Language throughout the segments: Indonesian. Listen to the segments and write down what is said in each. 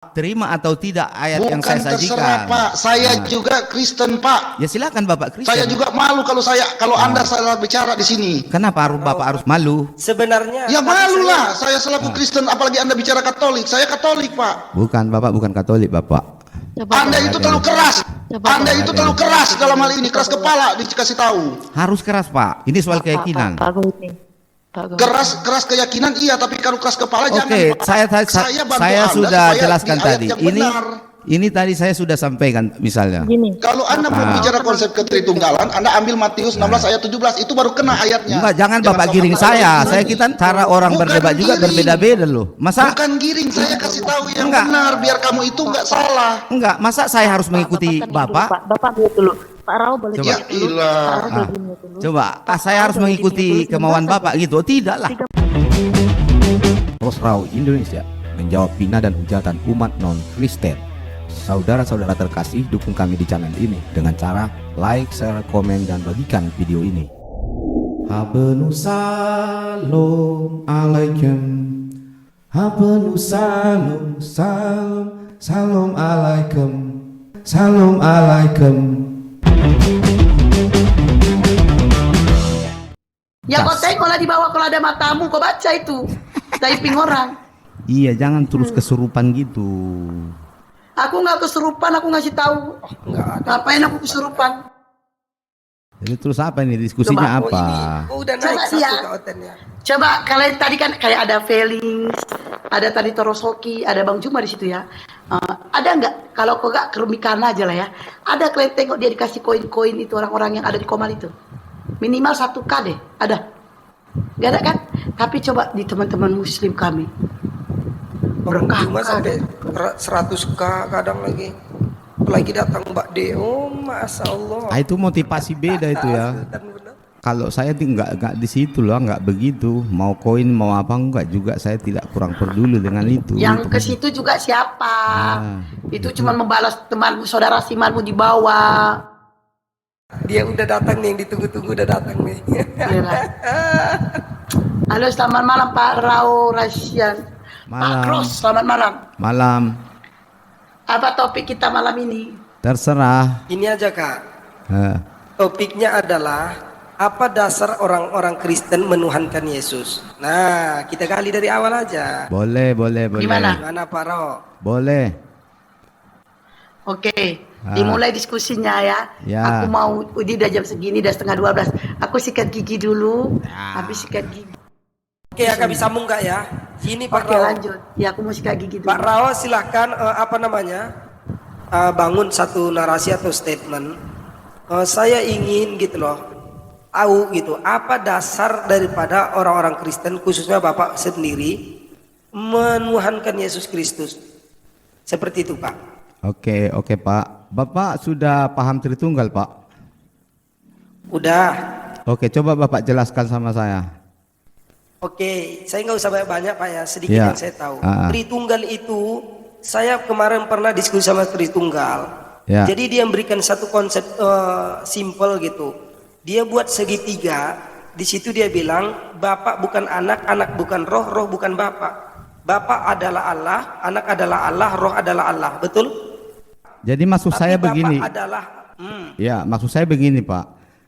terima atau tidak ayat yang Bukan saya terserah sajikan. Pak, saya juga Kristen Pak. Ya silakan Bapak Kristen. Saya juga malu kalau Anda salah bicara di sini. Kenapa Bapak harus malu? Sebenarnya Ya malulah, saya selaku Kristen, apalagi Anda bicara Katolik. Saya Katolik Pak. Bukan, Bapak bukan Katolik, Bapak. Anda itu terlalu keras. Anda itu terlalu keras dalam hal ini, keras kepala dikasih tahu. Harus keras Pak. Ini soal keyakinan. Keras keyakinan iya, tapi kalau keras kepala jangan. Oke, Pak. saya bantu saya Anda sudah supaya jelaskan di ayat tadi. yang Ini benar. ini tadi saya sudah sampaikan misalnya. Kalau Anda mau bicara konsep ketritunggalan, Anda ambil Matius 16 ayat 17, itu baru kena ayatnya. Enggak, jangan Bapak giring saya. Saya kita cara orang Bukan berdebat juga giring. berbeda-beda loh. Masa Bukan giring, saya kasih tahu yang Enggak. benar biar kamu itu enggak salah. enggak, masa saya harus mengikuti Bapak? Bapak lihat dulu. Pak Rao boleh Coba. lihat dulu. Ya, Pak Rao Ah, boleh lihat dulu. Coba, saya harus mengikuti kemauan Bapak gitu. Oh, tidak lah. Rosrau Indonesia menjawab hina dan hujatan umat non-Kristen. Saudara-saudara terkasih, dukung kami di channel ini dengan cara like, share, komen, dan bagikan video ini. Habenu salam alaikum. Habenu salam, salam alaikum. Salam alaikum. Ya kau tengoklah di bawah kalau ada matamu, kau baca itu. Typing orang. Iya, jangan terus kesurupan gitu. Aku nggak kesurupan, aku ngasih tahu. Ngapain aku kesurupan? Jadi terus apa ini diskusinya apa? udah Coba naik satu lihat. ke hotelnya. Coba kalian tadi kan kayak ada Felix, ada tadi Torosoki, ada Bang Juma di situ ya. Ada nggak? Kalau kau nggak kerumikan aja lah ya. Ada kalian tengok dia dikasih koin-koin itu orang-orang yang ada di Komal itu. Minimal 1K deh, ada. Gak ada kan? Tapi coba di teman-teman Muslim kami. Berkah Cuma sampai 100K kadang lagi. Apalagi datang Mbak Deo, Masya Allah. Ah, itu motivasi beda itu ya. Kalau saya nggak di situ loh, nggak begitu. Mau koin mau apa enggak juga, saya tidak kurang peduli dengan itu. Yang Itu ke kan. situ juga siapa? Itu itu. cuma membalas teman saudara simanmu di bawah. Dia udah datang nih, yang ditunggu-tunggu udah datang nih. Iyalah. Halo, selamat malam Pak Rao Rasyan. Pak Malam. Kros, selamat malam. Malam, Apa topik kita malam ini? terserah. Ini aja Kak. Eh, Topiknya adalah apa dasar orang-orang Kristen menuhankan Yesus. Nah, kita gali dari awal aja. boleh. Gimana? Gimana Pak Ro? Boleh. Oke, dimulai diskusinya ya. Ya. Aku mau, ini udah jam segini, udah setengah 12. Aku sikat gigi dulu, habis sikat gigi. Oke, Kak bisa sambung nggak ya? Ini Pak Oke, Ro. lanjut. Ya, aku mau sikat gigi dulu. Pak Rao silahkan bangun satu narasi atau statement. Saya ingin gitu loh tahu gitu apa dasar daripada orang-orang Kristen khususnya Bapak sendiri menuhankan Yesus Kristus seperti itu Pak. Oke Pak. Bapak sudah paham Tritunggal Pak? Udah. Oke, coba Bapak jelaskan sama saya. Oke, saya nggak usah banyak-banyak Pak ya, sedikit Ya. yang saya tahu. Ah. Tritunggal itu, saya kemarin pernah diskusi sama Tritunggal. Ya. Jadi dia memberikan satu konsep simple gitu. Dia buat segitiga, di situ dia bilang, Bapak bukan anak, anak bukan roh, roh bukan Bapak. Bapak adalah Allah, anak adalah Allah, roh adalah Allah, betul? Jadi maksud Tapi saya Bapak begini. adalah, Ya, maksud saya begini Pak.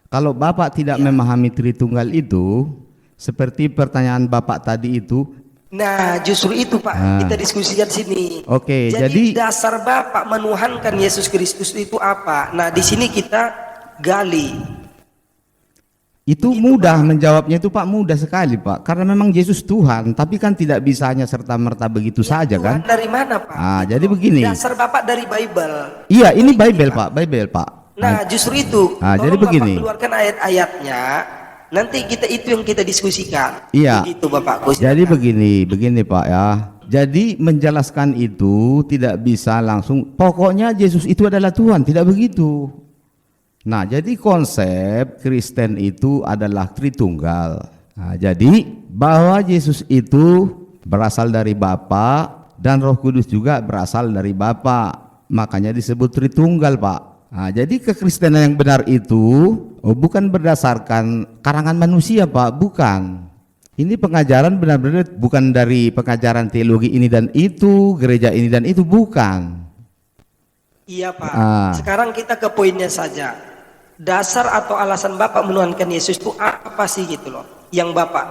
Kalau Bapak tidak memahami Tritunggal itu, seperti pertanyaan Bapak tadi itu, nah justru itu Pak, kita diskusikan sini. Oke, Jadi jadi dasar Bapak menuhankan Yesus Kristus itu apa? Nah di sini kita gali. itu mudah menjawabnya itu Pak, mudah sekali Pak. Karena memang Yesus Tuhan, tapi kan tidak bisa hanya serta-merta begitu saja Tuhan kan? dari mana Pak? Ah, jadi begini. Dasar Bapak dari Bible. Iya, ini Bible Pak, Bible Pak. Nah justru itu. jadi tolong begini. Bapak keluarkan ayat-ayatnya. Nanti kita itu yang kita diskusikan. Iya. Begitu Bapak. Jadi begini Pak ya. Jadi menjelaskan itu tidak bisa langsung. Pokoknya Yesus itu adalah Tuhan, tidak begitu. Nah, jadi konsep Kristen itu adalah Tritunggal. Nah, jadi bahwa Yesus itu berasal dari Bapa dan Roh Kudus juga berasal dari Bapa. Makanya disebut Tritunggal, Pak. Nah, jadi kekristenan yang benar itu bukan berdasarkan karangan manusia, Pak, bukan. Ini pengajaran benar-benar bukan dari pengajaran teologi ini dan itu, gereja ini dan itu, bukan. Iya Pak. Ah. Sekarang kita ke poinnya saja. Dasar atau alasan Bapak menuhankan Yesus itu apa sih gitu loh? Yang Bapak,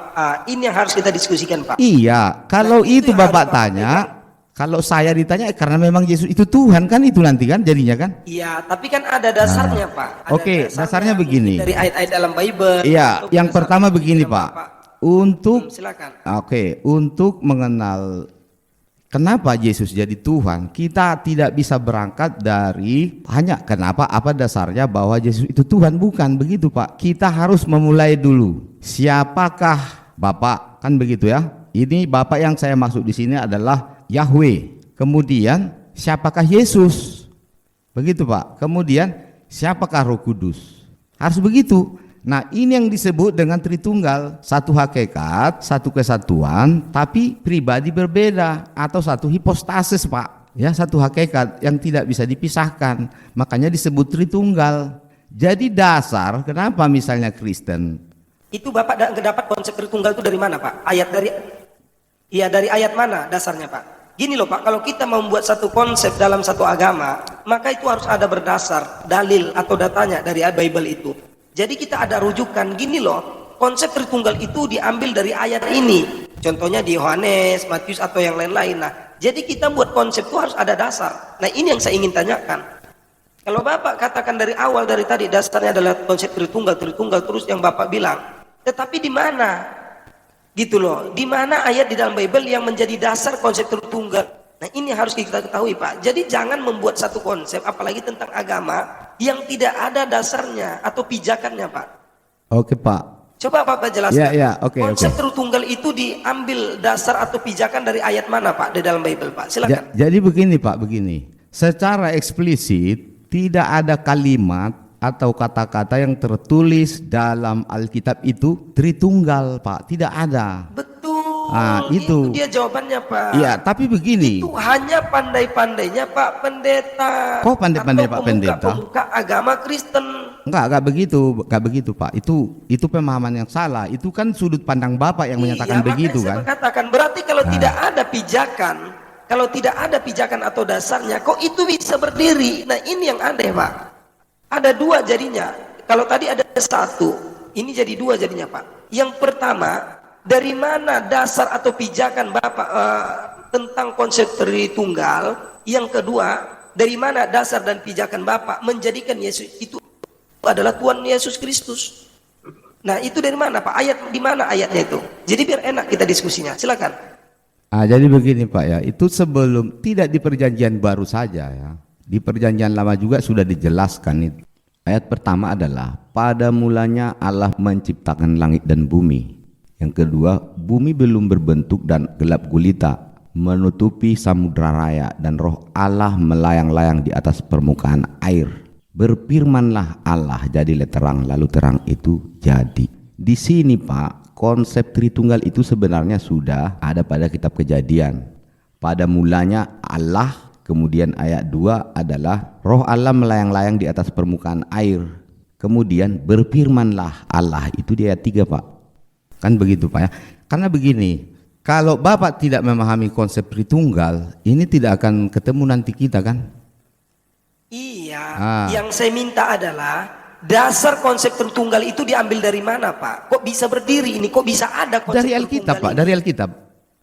ini yang harus kita diskusikan Pak. Iya, kalau Nah, itu itu yang Bapak harus tanya, kalau saya ditanya karena memang Yesus itu Tuhan kan, itu nanti kan jadinya kan? Iya, tapi kan ada dasarnya Pak. Ada Oke, dasarnya begini. Dari ayat-ayat dalam Bible. Iya, atau yang berdasarkan pertama begini pikiran Pak. Bapak. Untuk Silakan. untuk mengenal kenapa Yesus jadi Tuhan, kita tidak bisa berangkat dari hanya kenapa apa dasarnya bahwa Yesus itu Tuhan, bukan begitu Pak. Kita harus memulai dulu. Siapakah Bapak? Kan begitu ya. Ini Bapak yang saya maksud di sini adalah Yahweh. Kemudian siapakah Yesus? Begitu Pak. Kemudian siapakah Roh Kudus? Harus begitu. Nah, ini yang disebut dengan Tritunggal, satu hakikat, satu kesatuan, tapi pribadi berbeda atau satu hipostasis Pak. Ya, satu hakikat yang tidak bisa dipisahkan. Makanya disebut Tritunggal. Jadi dasar kenapa misalnya Kristen? Itu Bapak dapat konsep Tritunggal itu dari mana Pak? Dari ayat mana dasarnya Pak? Gini loh Pak, kalau kita membuat satu konsep dalam satu agama, maka itu harus ada berdasar, dalil atau datanya dari Bible itu. Jadi kita ada rujukan, gini loh, konsep Tritunggal itu diambil dari ayat ini. Contohnya di Yohanes, Matius atau yang lain-lain. Nah, jadi kita buat konsep itu harus ada dasar. Nah, ini yang saya ingin tanyakan. Kalau Bapak katakan dari awal dari tadi dasarnya adalah konsep Tritunggal terus yang Bapak bilang. Tetapi di mana? Gitu loh. Di mana ayat di dalam Bible yang menjadi dasar konsep Tritunggal? Nah, ini harus kita ketahui Pak. Jadi jangan membuat satu konsep apalagi tentang agama yang tidak ada dasarnya atau pijakannya Pak. Oke Pak. Coba Bapak jelaskan. Ya, oke. Konsep Tritunggal itu diambil dasar atau pijakan dari ayat mana Pak di dalam Bible Pak? Silakan. Jadi begini Pak, begini. Secara eksplisit tidak ada kalimat atau kata-kata yang tertulis dalam Alkitab itu Tritunggal Pak, tidak ada. Betul. Ah, itu dia jawabannya Pak. Iya, tapi begini. Itu hanya pandai-pandainya Pak Pendeta. Kok pandai-pandai Pak Pendeta? Pemuka agama Kristen. Enggak begitu Pak. Itu pemahaman yang salah. Itu kan sudut pandang Bapak yang menyatakan Iya, begitu makanya kan. saya katakan berarti kalau tidak ada pijakan, kalau tidak ada pijakan atau dasarnya, kok itu bisa berdiri? Nah, ini yang aneh Pak. Ada dua jadinya. Kalau tadi ada satu, ini jadi dua jadinya Pak. Yang pertama, dari mana dasar atau pijakan Bapak tentang konsep Tritunggal? Yang kedua, dari mana dasar dan pijakan Bapak menjadikan Yesus itu adalah Tuhan Yesus Kristus? Nah, itu dari mana Pak? Ayat di mana ayatnya itu? Jadi biar enak kita diskusinya. Silakan. Jadi begini Pak ya, itu sebelum, tidak di perjanjian baru saja ya. Di perjanjian lama juga sudah dijelaskan itu. Ayat pertama adalah pada mulanya Allah menciptakan langit dan bumi. Yang kedua, bumi belum berbentuk dan gelap gulita, menutupi samudra raya, dan roh Allah melayang-layang di atas permukaan air. Berfirmanlah Allah, jadilah terang, lalu terang itu jadi. Di sini Pak, konsep Tritunggal itu sebenarnya sudah ada pada kitab Kejadian. Pada mulanya Allah, kemudian ayat 2 adalah roh Allah melayang-layang di atas permukaan air. Kemudian berfirmanlah Allah, itu di ayat 3 Pak. Kan begitu Pak ya. Karena begini, kalau Bapak tidak memahami konsep Tritunggal, ini tidak akan ketemu nanti kita kan. Iya, yang saya minta adalah dasar konsep Tritunggal itu diambil dari mana Pak? Kok bisa berdiri ini? Kok bisa ada konsep Dari Alkitab Tritunggal Pak, ini? dari Alkitab.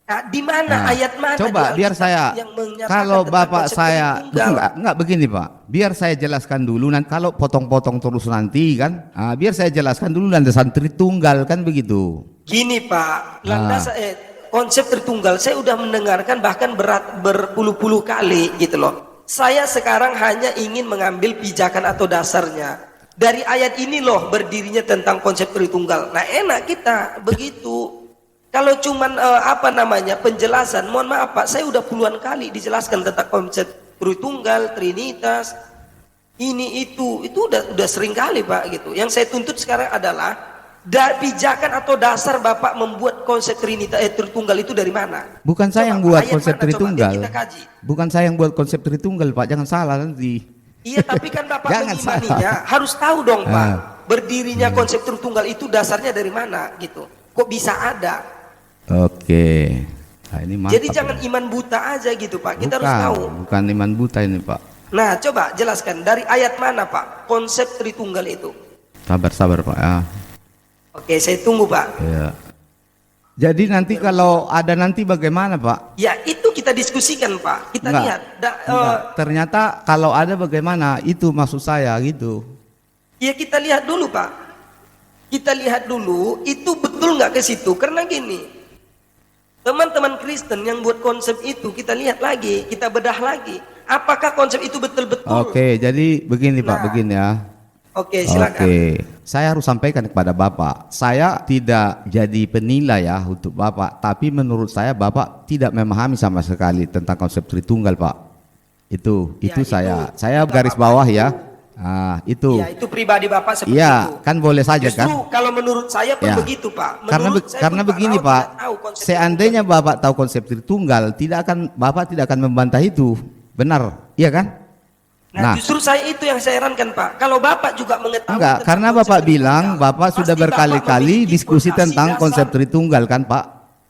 Nah, di mana ayat mana? Coba di biar Alkitab saya, yang menyatakan kalau tentang Bapak konsep saya, Tritunggal? enggak begini Pak, biar saya jelaskan dulu, nanti kalau potong-potong terus nanti kan, biar saya jelaskan dulu landasan Tritunggal kan begitu. Gini Pak, konsep Tritunggal saya udah mendengarkan bahkan berpuluh-puluh kali gitu loh. Saya sekarang hanya ingin mengambil pijakan atau dasarnya. Dari ayat ini loh berdirinya tentang konsep Tritunggal. Nah, enak kita begitu. Kalau cuman penjelasan, mohon maaf Pak, saya udah puluhan kali dijelaskan tentang konsep Tritunggal, Trinitas, ini itu udah sering kali Pak gitu. Yang saya tuntut sekarang adalah pijakan atau dasar Bapak membuat konsep Tritunggal itu dari mana? Bukan saya yang buat konsep Tritunggal. Kita kaji. Bukan saya yang buat konsep Tritunggal Pak, jangan salah nanti. Iya, tapi kan Bapak Jangan mengimaninya harus tahu dong Pak. Berdirinya konsep Tritunggal itu dasarnya dari mana gitu. Kok bisa ada? Oke. Nah, ini mantap. Jadi jangan iman buta aja gitu Pak. Kita harus tahu. Bukan iman buta ini Pak. Nah, coba jelaskan dari ayat mana Pak konsep Tritunggal itu? Sabar Pak ya. Oke, saya tunggu Pak. Ya. Jadi nanti kalau ada nanti bagaimana Pak? Ya, itu kita diskusikan Pak. Kita Enggak. lihat. Enggak. Ternyata kalau ada bagaimana? Itu maksud saya gitu. Ya kita lihat dulu Pak. Kita lihat dulu itu betul nggak ke situ. Karena gini, teman-teman Kristen yang buat konsep itu kita lihat lagi, kita bedah lagi. Apakah konsep itu betul-betul? Oke, jadi begini Pak, Nah. begini ya. Oke, silakan. Oke, saya harus sampaikan kepada Bapak, saya tidak jadi penilai ya untuk Bapak, tapi menurut saya Bapak tidak memahami sama sekali tentang konsep Tritunggal Pak. Itu Ya, saya itu garis Bapak bawah itu. ya. Ah, itu. Ya, itu pribadi Bapak seperti Iya, itu. kan boleh saja Justru kan? kalau menurut saya pun Ya. begitu Pak. Karena Menurut saya karena pun begini Raul Pak, tidak tahu konsep seandainya Bapak tahu konsep Tritunggal, Bapak tidak akan membantah itu. Benar, iya kan? Nah, justru saya itu yang saya herankan Pak. Kalau Bapak juga mengetahui Enggak, tentang karena konsep Bapak Tritunggal, bilang Bapak sudah pasti Bapak berkali-kali memiliki diskusi fondasi tentang dasar. konsep Tritunggal kan Pak.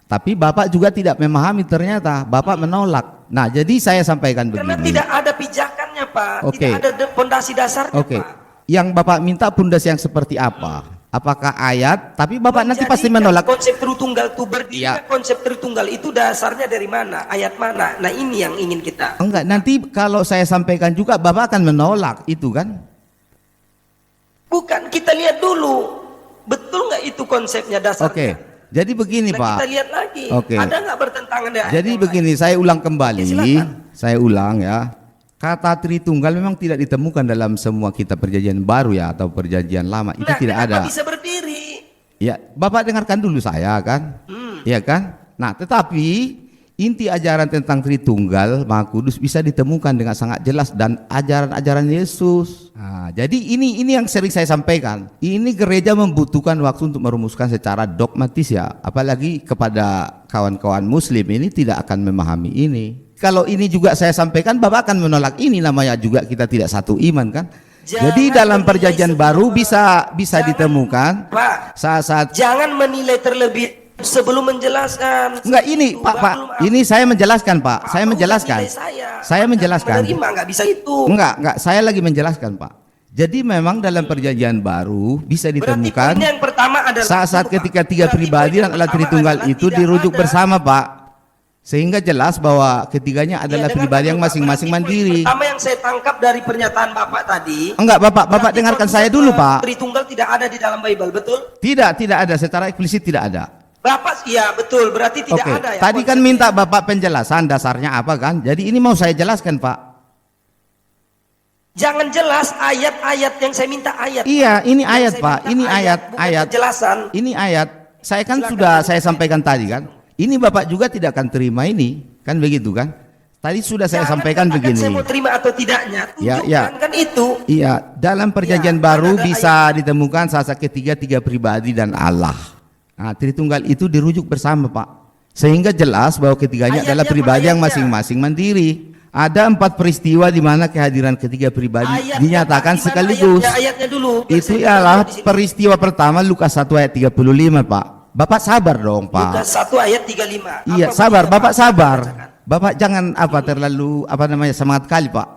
Tapi Bapak juga tidak memahami ternyata, Bapak menolak. Nah, jadi saya sampaikan Karena begini. tidak ada pijakannya Pak. Oke. Tidak ada fondasi dasarnya Oke. Pak. Yang Bapak minta pondasi yang seperti apa? Apakah ayat? Tapi Bapak nanti pasti Menjadikan menolak. konsep Tritunggal itu berdiri. Iya. Konsep Tritunggal itu dasarnya dari mana? Ayat mana? Nah, ini yang ingin kita. Enggak, nanti kalau saya sampaikan juga Bapak akan menolak itu kan? Bukan, kita lihat dulu. Betul nggak itu konsepnya dasarnya? Oke. Jadi begini Nah, Pak. kita lihat lagi. Oke. Ada nggak bertentangan dengan Jadi ayat yang begini, saya ulang kembali. Ya, silakan. Saya ulang ya. Kata Tritunggal memang tidak ditemukan dalam semua kitab perjanjian baru ya atau perjanjian lama. Itu Nah, tidak kenapa ada. bisa berdiri? Ya, Bapak dengarkan dulu saya kan. Iya kan? Nah, tetapi inti ajaran tentang Tritunggal Maha Kudus bisa ditemukan dengan sangat jelas dan ajaran-ajaran Yesus. Nah, jadi ini yang sering saya sampaikan. Ini gereja membutuhkan waktu untuk merumuskan secara dogmatis ya. Apalagi kepada kawan-kawan muslim ini tidak akan memahami ini. Kalau ini juga saya sampaikan, Bapak akan menolak ini, namanya juga kita tidak satu iman kan. Jadi dalam menilai perjanjian sebelum baru bisa jangan- ditemukan Pak, saat jangan menilai terlebih sebelum menjelaskan. enggak ini Itu, Pak, belum apa. ini saya menjelaskan Pak, Pak, saya Bapak menjelaskan. menilai Saya menjelaskan. Menerima nggak bisa itu. Enggak, saya lagi menjelaskan Pak. Jadi memang dalam perjanjian baru bisa Berarti ditemukan poin yang pertama adalah saat-saat dulu, Pak. ketika tiga Berarti pribadi poin dan yang alat pertama Tritunggal adalah itu tidak dirujuk ada. bersama Pak. Sehingga jelas bahwa ketiganya adalah Ya, dengarkan pribadi yang dulu, Pak. masing-masing Berarti poin mandiri. Pertama yang saya tangkap dari pernyataan Bapak tadi. Enggak, Bapak berarti dengarkan konsep, saya dulu Pak. Tritunggal tidak ada di dalam Bible, betul? Tidak ada secara eksplisit tidak ada. Bapak, iya betul. Berarti tidak Oke, ada ya. tadi kan konsepnya. minta Bapak penjelasan dasarnya apa kan? Jadi ini mau saya jelaskan Pak. Jangan jelas ayat-ayat yang saya minta ayat. Iya, ini Yang ayat saya Pak. minta Ini bukan ayat. penjelasan. Ini ayat. Saya kan Silakan, sudah Pak. saya sampaikan tadi kan. Ini Bapak juga tidak akan terima ini, kan begitu kan? Tadi sudah saya Jangan sampaikan katakan begini. saya mau terima atau tidaknya. Ya, Tunjukkan ya. kan itu. Iya, dalam perjanjian Ya, baru ada bisa ditemukan saat tiga pribadi dan Allah. Nah, Tritunggal itu dirujuk bersama Pak. Sehingga jelas bahwa ketiganya Ayatnya adalah pribadi yang ayatnya. masing-masing mandiri. Ada 4 peristiwa di mana kehadiran ketiga pribadi Ayatnya, dinyatakan Pak, gimana sekaligus. Ayatnya dulu. biar Itu saya ialah di sini. peristiwa pertama Lukas 1 ayat 35 Pak. Bapak sabar dong Pak. Lukas 1 ayat 35. Iya, Apa sabar, bunyinya, Bapak Pak? sabar. Bacakan. Bapak jangan terlalu semangat kali, Pak.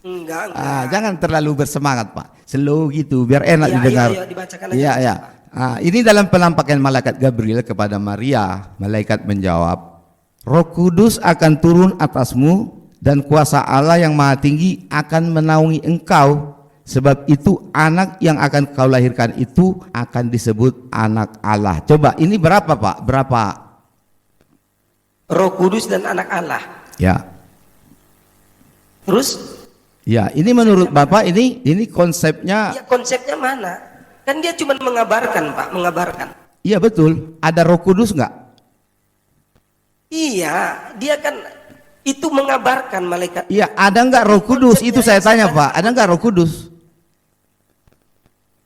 Enggak. Jangan terlalu bersemangat, Pak. Slow gitu, biar enak Iya, didengar. iya, dibacakan aja, Iya, Pak. iya. Ini dalam penampakan malaikat Gabriel kepada Maria. Malaikat menjawab, Roh Kudus akan turun atasmu dan kuasa Allah yang Maha Tinggi akan menaungi engkau. Sebab itu anak yang akan kau lahirkan itu akan disebut anak Allah. Coba ini berapa, Pak? Berapa? Roh Kudus dan anak Allah. Ya. Terus Ya, ini menurut Bapak ini konsepnya. ya konsepnya mana? Kan dia cuma mengabarkan, Pak, mengabarkan. Iya betul. Ada Roh Kudus nggak? Iya, dia kan itu mengabarkan malaikat. Iya, ada nggak Roh Kudus? Itu saya tanya Pak. Ada nggak Roh Kudus?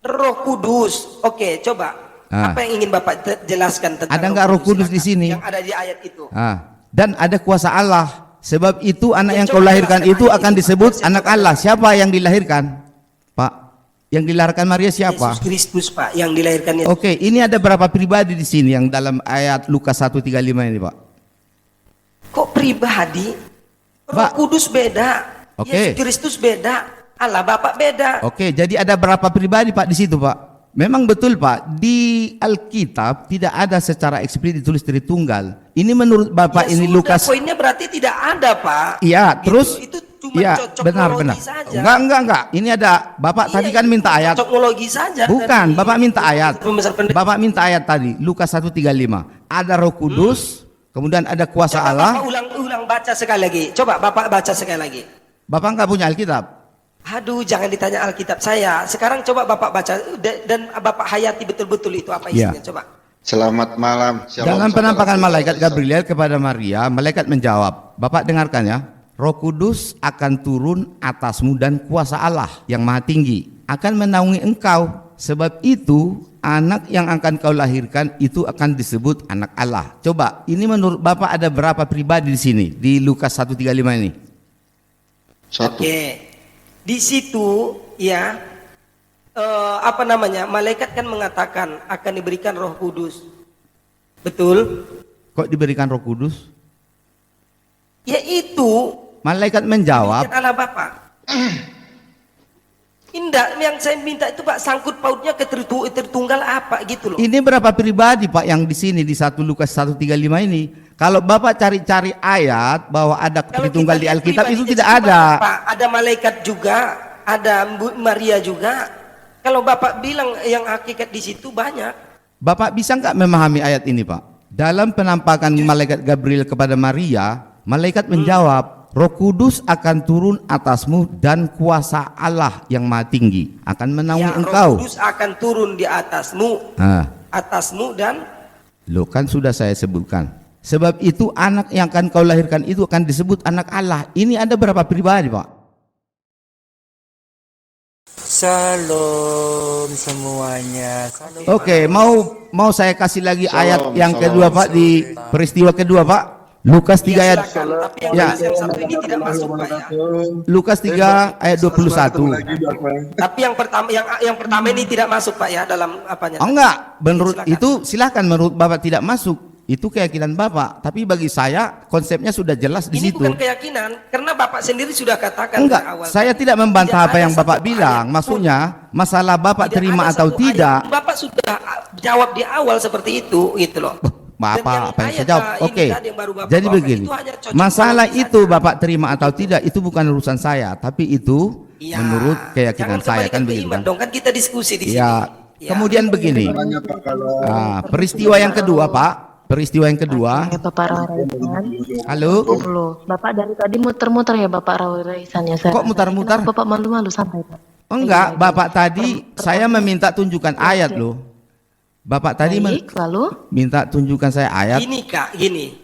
Roh Kudus. Oke, coba. Apa yang ingin Bapak jelaskan tentang Ada nggak Roh Kudus di silakan. sini? Yang ada di ayat itu. Dan ada kuasa Allah. Sebab itu anak Ya, yang coba kau lahirkan jelaskan itu ayat akan itu, Pak. disebut Saya anak coba Allah. Siapa yang dilahirkan? Pak. Yang dilahirkan Maria siapa? Yesus Kristus Pak, yang dilahirkan Yesus. Oke, ini ada berapa pribadi di sini yang dalam ayat Lukas 1:35 ini, Pak? Kok pribadi? Roh Pak. Kudus beda, Oke. Yesus Kristus beda, Allah Bapa beda. Oke, jadi ada berapa pribadi Pak di situ, Pak? Memang betul, Pak. Di Alkitab tidak ada secara eksplisit ditulis Tritunggal. Ini menurut Bapak Ya ini sudah, Lukas. poinnya berarti tidak ada Pak. Iya, Gitu. terus itu cuma iya, cocokologi benar. saja. Enggak. Ini ada Bapak Iya, tadi kan itu minta ayat. cocokologi saja. Bukan, dari Bapak minta ayat. pembesar pendeta. Bapak minta ayat tadi, Lukas 1:35. Ada Roh Kudus, kemudian ada kuasa Coba Allah. Bapak ulang baca sekali lagi. Coba Bapak baca sekali lagi. Bapak enggak punya Alkitab. Aduh, jangan ditanya Alkitab saya. Sekarang coba Bapak baca dan Bapak hayati betul-betul itu apa Ya. isinya. Coba. Selamat malam. Shalom, Dalam penampakan saudara. malaikat Gabriel kepada Maria, malaikat menjawab, Bapak dengarkan ya, Roh Kudus akan turun atasmu dan kuasa Allah yang maha tinggi akan menaungi engkau. Sebab itu anak yang akan kau lahirkan itu akan disebut anak Allah. Coba, ini menurut Bapak ada berapa pribadi di sini di Lukas 1:35 ini? Satu. Oke. Di situ ya malaikat kan mengatakan akan diberikan Roh Kudus. Betul? Kok diberikan Roh Kudus? Yaitu Malaikat menjawab, Allah Bapa. Indah, yang saya minta itu Pak sangkut pautnya ke Tritunggal apa gitu loh. ini berapa pribadi Pak yang di sini di 1 Lukas 1:35 ini? Kalau Bapak cari-cari ayat bahwa ada Kalau Tritunggal kita di lihat Alkitab itu pribadinya tidak cuma ada. Pak, ada malaikat juga, ada Maria juga. Kalau Bapak bilang yang hakikat di situ banyak. Bapak bisa nggak memahami ayat ini Pak? Dalam penampakan malaikat Gabriel kepada Maria, malaikat menjawab, Roh Kudus akan turun atasmu dan kuasa Allah yang maha tinggi akan menaungi Ya, engkau. Roh Kudus akan turun di atasmu, Nah, dan loh kan sudah saya sebutkan. Sebab itu anak yang akan kau lahirkan itu akan disebut anak Allah. Ini ada berapa pribadi Pak? Shalom semuanya. Shalom. Oke, mau saya kasih lagi ayat yang shalom, kedua Pak di peristiwa kedua Pak. Lukas 3 ayat silakan. Tapi yang ya. yang satu ini tidak masuk Pak ya. Lukas 3 ayat 21. Tapi yang pertama ini tidak masuk Pak ya dalam apanya. Oh enggak, menurut Silakan. itu silakan menurut Bapak tidak masuk. Itu keyakinan Bapak, tapi bagi saya konsepnya sudah jelas di Ini situ. bukan keyakinan karena Bapak sendiri sudah katakan Enggak, dari awal. saya tidak membantah Tidak apa ada yang Bapak satu bilang. ayat pun. Maksudnya masalah Bapak Tidak terima ada atau satu tidak. ayat. Bapak sudah jawab di awal seperti itu gitu loh. Bapak apa yang saya ayat, jawab? ini Oke. tadi yang baru Bapak Jadi bawakan, begini. itu hanya cocok Masalah logi itu saja. Bapak terima atau tidak itu bukan urusan saya, tapi itu Ya, menurut keyakinan jangan saya kembalikan kan ke begitu iman kan. dong, kan kita diskusi di Ya. sini. Kemudian begini. Peristiwa yang kedua, Pak. Peristiwa yang kedua. Ya, Bapak Raisan. Halo. Dulu. Bapak dari tadi muter-muter ya Bapak Raisan ya. Saya Kok muter-muter? kenapa Bapak malu-malu santai Pak. Enggak, Iya, Bapak tadi saya meminta tunjukkan ayat loh. Bapak tadi Baik, lalu minta tunjukkan saya ayat. Gini Kak, gini.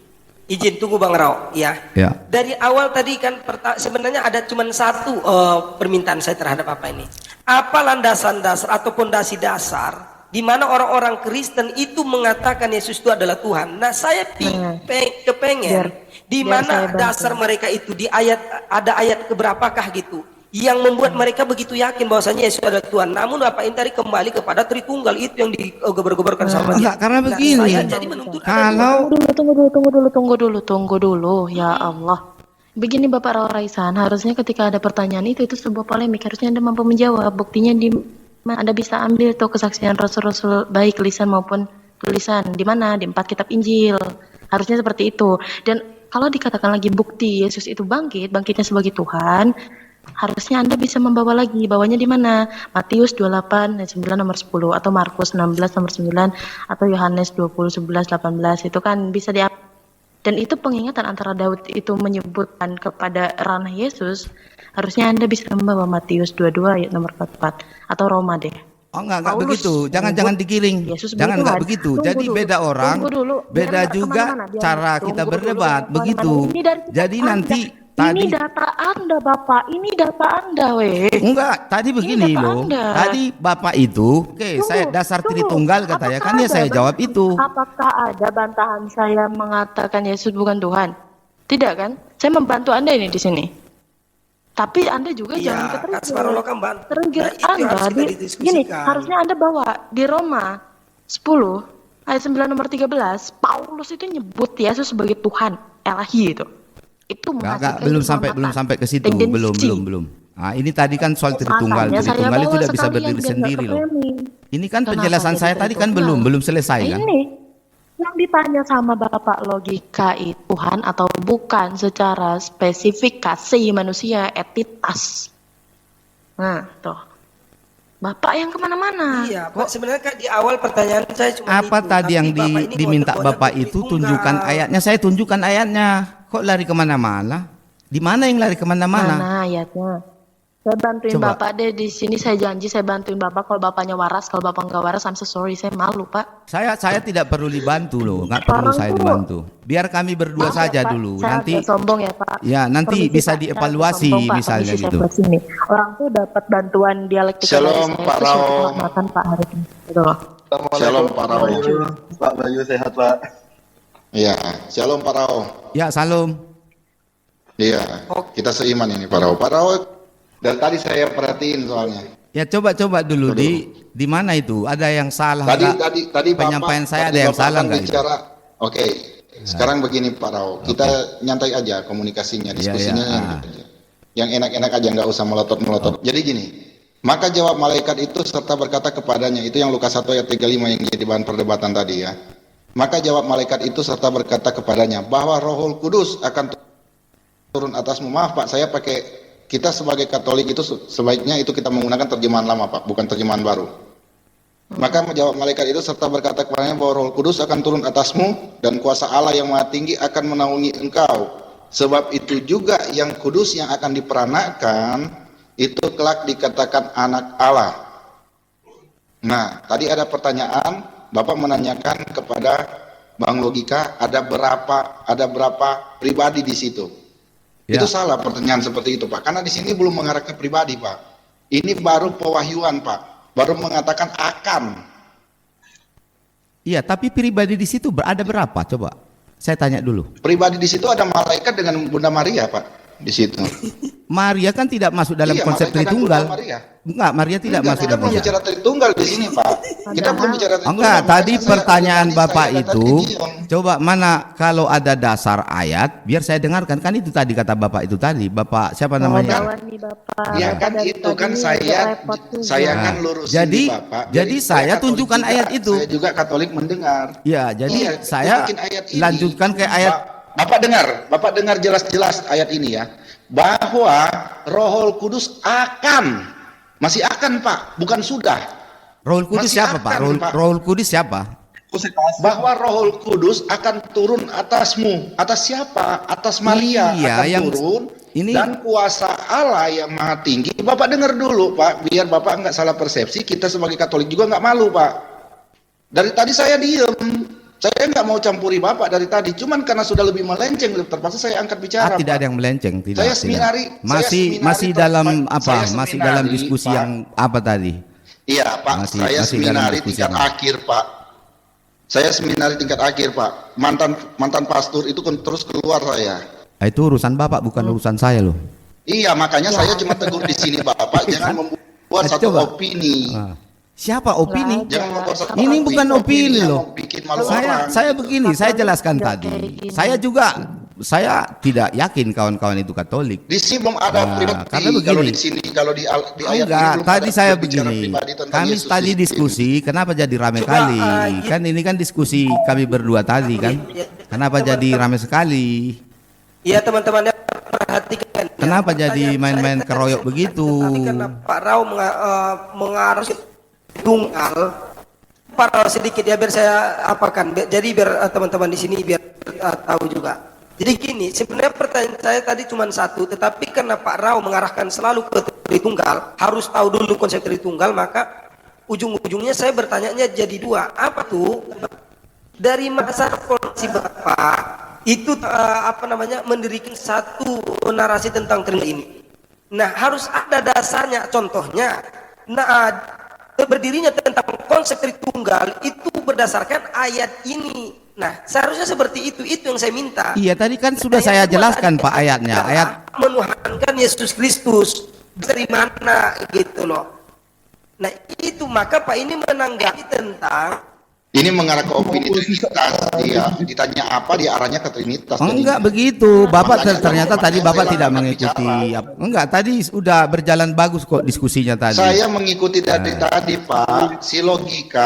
Izin tunggu Bang Rao ya. Ya. Dari awal tadi kan sebenarnya ada cuma satu permintaan saya terhadap apa ini. Apa landasan dasar atau pondasi dasar di mana orang-orang Kristen itu mengatakan Yesus itu adalah Tuhan. Nah, saya kepengen di biar mana saya bantu. dasar mereka itu di ada ayat keberapakah gitu yang membuat mereka begitu yakin bahwasanya Yesus adalah Tuhan. Namun Bapak ini tadi kembali kepada Tritunggal itu yang digobar-gobarkan sama dia. Enggak, karena begini. Saya jadi menuntut Kalau tunggu dulu. Ya Allah. Begini Bapak Raisan, harusnya ketika ada pertanyaan itu sebuah polemik, harusnya Anda mampu menjawab. Buktinya di Anda bisa ambil tuh kesaksian Rasul-Rasul baik lisan maupun tulisan. Di mana? Di 4 kitab Injil. Harusnya seperti itu. Dan kalau dikatakan lagi bukti Yesus itu bangkitnya sebagai Tuhan, harusnya Anda bisa membawa lagi. Bawanya di mana? Matius 28 ayat 9 nomor 10 atau Markus 16 nomor 9 atau Yohanes 20 11 18 itu kan bisa diambil. Dan itu pengingatan antara Daud itu menyebutkan kepada ranah Yesus, harusnya Anda bisa membawa Matius 22 ayat nomor 44 atau Roma deh. oh enggak Paulus begitu. Jangan digiring. Yesus Jangan enggak bertuhan. begitu. Tunggu Jadi dulu, beda orang, tunggu dulu. beda Biar juga kemana-mana, biar- cara tunggu kita dulu, berdebat jangan begitu. kemana-mana. Ini dari Jadi Anda. nanti Ini tadi data Anda Bapak, ini data Anda weh. enggak, tadi begini data loh. Anda. Tadi Bapak itu, saya dasar Tritunggal katanya kan ya saya jawab itu. Apakah ada bantahan saya mengatakan Yesus bukan Tuhan? Tidak kan? Saya membantu Anda ini di sini. Tapi Anda juga jangan Iya, ke-trigger. Kasparolo kan bantu. Trigger Nah, itu yang Anda harus kita gini, didiskusikan. harusnya Anda bawa di Roma 10 ayat 9 nomor 13, Paulus itu nyebut Yesus sebagai Tuhan, Elahi itu. Itu Enggak, menghasilkan belum sampai ke situ, Tendensi. belum. Nah, ini tadi kan soal Tritunggal. Makanya saya Tritunggal itu bawa tidak bisa sekalian berdiri biar nggak sendiri loh. ke-framing. Ini kan Kenapa penjelasan jadi saya tadi kan Tritunggal? belum selesai kan? Ini yang ditanya sama Bapak logika itu Tuhan atau bukan secara spesifikasi manusia entitas. Nah, tuh. Bapak yang kemana-mana. Iya, Pak. Sebenarnya kan di awal pertanyaan saya cuma Apa itu, tadi tapi yang Bapak ini diminta ngotot-ngotot Bapak itu Tritunggal. tunjukkan ayatnya? Saya tunjukkan ayatnya. Kok lari kemana-mana? Di mana yang lari kemana-mana? Mana ayatnya? Saya bantuin Coba. Bapak deh di sini, saya janji saya bantuin Bapak. Kalau Bapaknya waras, kalau Bapak nggak waras, I'm so sorry, saya malu Pak. Saya tidak perlu dibantu loh, nggak perlu Orang saya tuh- dibantu. Biar kami berdua Maaf ya, saja Pak, dulu. saya Nanti agak sombong ya Pak. ya nanti Permisi, bisa Pak, saya dievaluasi agak sombong, Pak. misalnya Permisi, saya gitu. buat sini. Orang tuh dapat bantuan dialektika Shalom, dari saya Pak itu suatu Rao. kehormatan Pak hari ini. Gitu loh. Shalom Pak Rao. Pak Bayu sehat Pak. Iya, shalom Pak Rao. Ya, salam. Iya, kita seiman ini Pak Rao. Pak Rao, dan tadi saya perhatiin soalnya. Ya coba dulu di mana itu? Ada yang salah Tadi nggak? tadi penyampaian Bapak, saya tadi ada yang Bapak salah kan nggak itu? bicara. Oke. Sekarang begini Pak Rao, kita nyantai aja komunikasinya, diskusinya Iya. yang enak-enak aja, nggak usah melotot-melotot. Jadi gini, maka jawab malaikat itu serta berkata kepadanya, itu yang Lukas 1 ayat 35 yang jadi bahan perdebatan tadi ya. Maka jawab malaikat itu serta berkata kepadanya bahwa Rohul Kudus akan turun atasmu. Maaf Pak, saya pakai, kita sebagai Katolik itu sebaiknya itu kita menggunakan terjemahan lama Pak, bukan terjemahan baru. Maka menjawab malaikat itu serta berkata kepadanya bahwa Roh Kudus akan turun atasmu dan kuasa Allah yang Maha Tinggi akan menaungi engkau. Sebab itu juga yang kudus yang akan diperanakan itu kelak dikatakan anak Allah. Nah, tadi ada pertanyaan, Bapak menanyakan kepada Bang Logika, ada berapa pribadi di situ? Ya. Itu salah pertanyaan seperti itu Pak, karena di sini belum mengarah ke pribadi Pak. Ini baru pewahyuan Pak. Baru mengatakan akan. Iya, tapi pribadi di situ ada berapa? Coba saya tanya dulu. Pribadi di situ ada malaikat dengan Bunda Maria, Pak. Di situ. Maria kan tidak masuk dalam Iya, konsep malaikat dan Tritunggal. Bunda Maria. Enggak, Maria tidak Enggak, masuk kita dalam belum konsep. bicara Tritunggal di sini, Pak. Kita belum bicara Tritunggal. Enggak, Makanya tadi saya- pertanyaan tadi Bapak saya itu, datang ke Gion. coba mana kalau ada dasar ayat, biar saya dengarkan. Kan itu tadi kata Bapak itu tadi, Bapak siapa namanya? Bawa nih Bapak. Iya kan Dari itu kan tadi saya repot juga. saya kan Nah, lurusin jadi- di Bapak. jadi saya Katolik tunjukkan juga, ayat itu. Saya juga Katolik mendengar. Ya, jadi Iya, saya tunjukin ayat ini. lanjutkan ke ayat. Bapak dengar jelas-jelas ayat ini ya, bahwa Rohul Kudus akan, masih akan Pak, bukan sudah. Rohul Kudus Masih siapa Pak? akan, Pak. Rohul Kudus siapa? Bahwa Rohul Kudus akan turun atasmu. Atas siapa? Atas Maria Iya, akan yang turun. ini- Dan kuasa Allah yang Maha Tinggi. Bapak dengar dulu Pak, biar Bapak nggak salah persepsi. Kita sebagai Katolik juga nggak malu Pak. Dari tadi saya diem. Saya nggak mau campuri Bapak dari tadi. Cuman karena sudah lebih melenceng, terpaksa saya angkat bicara. Tidak Pak. ada yang melenceng, tidak. Saya tidak. seminari, Masih dalam apa? saya Masih dalam seminari, diskusi Pak. yang apa tadi? Iya Pak, Masih- saya masih dalam seminari diskusi tingkat yang- akhir Pak. Saya seminari tingkat akhir Pak. Mantan pastor itu kan terus keluar saya. Itu urusan Bapak, bukan urusan saya loh. Iya, makanya saya cuma tegur di sini Bapak, jangan membuat satu Coba. opini. Ah. Siapa opini? Nggak Jangan ada. membuat satu Ini bukan opini yang loh. mau bikin malu orang. Saya begini, saya jelaskan Nggak tadi. kayak gini. Saya tidak yakin kawan-kawan itu Katolik. Di sini belum ada Nah, pribadi. karena begini. Kalau di sini, kalau di ayat ini Enggak, belum tadi ada saya berbicara begini. pribadi tentang Kami Yesus tadi di sini. diskusi, kenapa jadi ramai Coba, kali? Kan ini kan diskusi kami berdua tadi kan. Kenapa jadi ramai sekali? Iya teman-teman yang perhatikan. ya. Kenapa jadi Pertanyaan main-main saya keroyok tadi begitu? Tadi karena Pak Rao mengarah tunggal. Pak Rao sedikit ya biar saya apakan. Jadi biar teman-teman di sini biar tahu juga. Jadi gini, sebenarnya pertanyaan saya tadi cuma satu, tetapi karena Pak Rao mengarahkan selalu ke Tritunggal, harus tahu dulu konsep Tritunggal, maka ujung-ujungnya saya bertanyanya jadi dua. Apa tuh? Dari masa reformasi Bapak itu mendirikan satu narasi tentang Trinity ini. Nah, harus ada dasarnya, contohnya. Nah, berdirinya tentang konsep Tritunggal itu berdasarkan ayat ini. Nah, seharusnya seperti itu yang saya minta. Iya, tadi kan sudah Nah, saya yang kedua jelaskan tadi Pak ayatnya. adalah Ayat menuhankan Yesus Kristus dari mana gitu loh. Nah, itu maka Pak ini menanggapi tentang Ini mengarah ke opini Trinitas. Iya, ditanya apa dia arahnya ke Trinitas. enggak jadinya. begitu. Bapak Makanya ternyata makanya tadi saya Bapak tidak larang mengikuti. bicara. Enggak, tadi sudah berjalan bagus kok diskusinya tadi. Saya mengikuti dari tadi Pak, si logika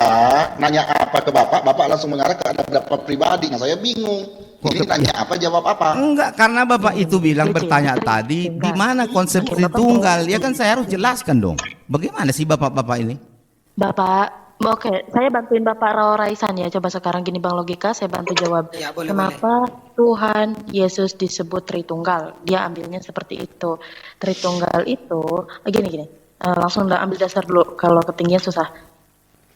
nanya apa ke Bapak, Bapak langsung mengarah ke ada pendapat pribadi. Nah, saya bingung. Ini nanya apa, jawab apa? Enggak, karena Bapak itu bilang bertanya tadi di mana konsep Tritunggal. Ya kan saya harus jelaskan dong. Bagaimana sih Bapak-bapak ini? Bapak, oke, saya bantuin Bapak Rao Raisan ya. Coba sekarang gini Bang Logika, saya bantu jawab. Ya, boleh, Kenapa Tuhan Yesus disebut Tritunggal? Dia ambilnya seperti itu. Tritunggal itu, gini. Langsung ambil dasar dulu, kalau ketinggian susah.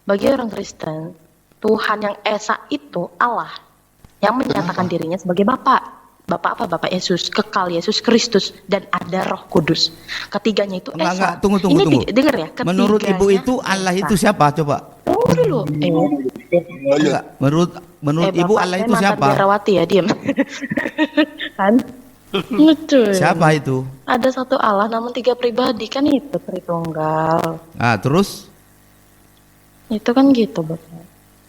Bagi orang Kristen, Tuhan yang Esa itu Allah, yang menyatakan dirinya sebagai Bapa. Bapak apa? Bapak Yesus, kekal Yesus Kristus, dan ada Roh Kudus. Ketiganya itu Esa. Enggak, tunggu. Ini dengar ya. Menurut Ibu ketiganya itu Allah Esa. itu siapa? Coba. Tunggu dulu. Enggak. Menurut Ibu Bapak, Allah saya itu mantan siapa? biarawati ya, diam. Kan? Betul. Siapa itu? Ada satu Allah namun tiga pribadi, kan itu Tritunggal. Ah, terus Itu kan gitu, Bapak.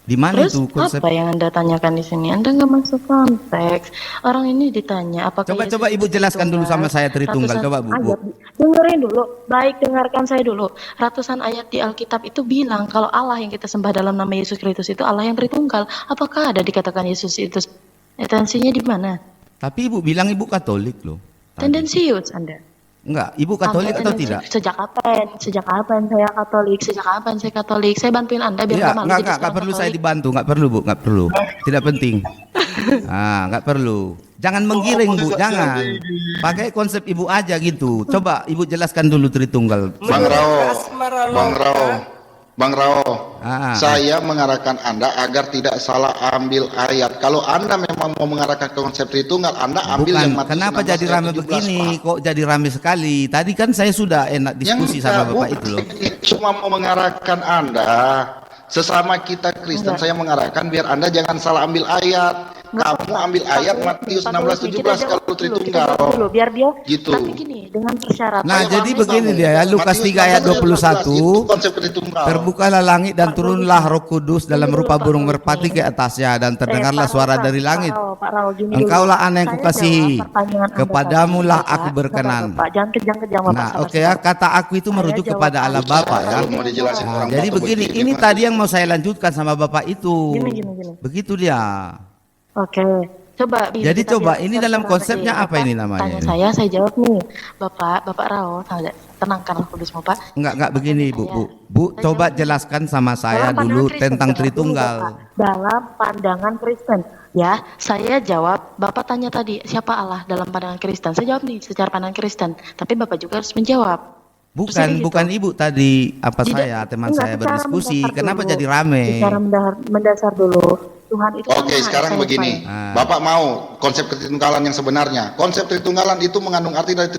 di mana Terus itu konsep? apa yang Anda tanyakan di sini? Anda nggak masuk konteks. Orang ini ditanya apakah Coba Yesus Ibu jelaskan dulu sama saya Tritunggal. Ratusan Coba Bu. ayat. Dengerin dulu. Baik, dengarkan saya dulu. Ratusan ayat di Alkitab itu bilang kalau Allah yang kita sembah dalam nama Yesus Kristus itu Allah yang Tritunggal. Apakah ada dikatakan Yesus itu esensinya di mana? Tapi Ibu bilang Ibu Katolik loh. Tendensius Anda. Enggak, Ibu Katolik Anda atau tendensius. tidak? Sejak kapan? Sejak kapan saya Katolik? Sejak kapan saya Katolik? Saya bantuin Anda biar Iya, nggak malu enggak jadi seorang perlu saya Katolik. dibantu, enggak perlu Bu, enggak perlu. Tidak penting. Enggak perlu. Jangan menggiring Bu, jangan. Pakai konsep Ibu aja gitu. Coba Ibu jelaskan dulu Tritunggal. Bang Rao, asmara Bang loka. Rao, Bang Rao, Ah. saya mengarahkan Anda agar tidak salah ambil ayat. Kalau Anda memang mau mengarahkan ke konsep Tritunggal, Anda ambil yang Bukan, Matius kenapa 16 jadi ayat rame 17, begini? Pak. Kok jadi rame sekali? Tadi kan saya sudah enak diskusi sama Bapak itu loh. Cuma mau mengarahkan Anda. Sesama kita Kristen, saya mengarahkan biar Anda jangan salah ambil ayat. Kamu ambil ayat Matius 16-17 kalau Tritunggal. Dulu, biar dia Gitu. tapi gini dengan persyaratan. Nah, Saya jadi pahami begini kamu. dia ya, Lukas Matius 3 ayat 21. itu konsep Tritunggal. Terbukalah langit dan turunlah Roh Kudus dalam rupa burung merpati ke atasnya dan terdengarlah suara dari langit. Pak Rao, gini Engkaulah dulu. anak yang Saya kukasihi. jawab pertanyaan Anda Kepadamu tadi, lah Bapak. aku berkenan. Bapak, jangan kejang-kejang Bapak. Nah, sabar, oke ya, sabar. kata aku itu merujuk jawab kepada Allah Anda. Bapa ya. Kalau mau dijelasin Nah, orang jadi Batu begini, begini, ini Pak. tadi yang mau saya lanjutkan sama Bapak itu. Gini. Begitu dia. Oke, coba. Jadi kita coba, biar ini kita dalam bicara konsepnya lagi. apa ini namanya Tanya ini? saya jawab nih. Bapak Rao, tenangkan Roh Kudusmu, Pak. Enggak begini Bu. Saya Coba jawab. jelaskan sama saya Dalam dulu pandangan Kristen, tentang dengar dulu, Tritunggal. Bapak. Dalam pandangan Kristen, ya, saya jawab. Bapak tanya tadi siapa Allah dalam pandangan Kristen. Saya jawab nih secara pandangan Kristen. Tapi Bapak juga harus menjawab. Terus Bukan, jadi gitu. bukan Ibu tadi apa Tidak, saya teman enggak, saya secara berdiskusi. mendasar Kenapa dulu. jadi rame? Secara mendasar dulu. Tuhan itu kan Oke, Maha sekarang Esa, begini. Pak. Ah. Bapak mau konsep Tritunggalan yang sebenarnya. Konsep Tritunggalan itu mengandung arti dari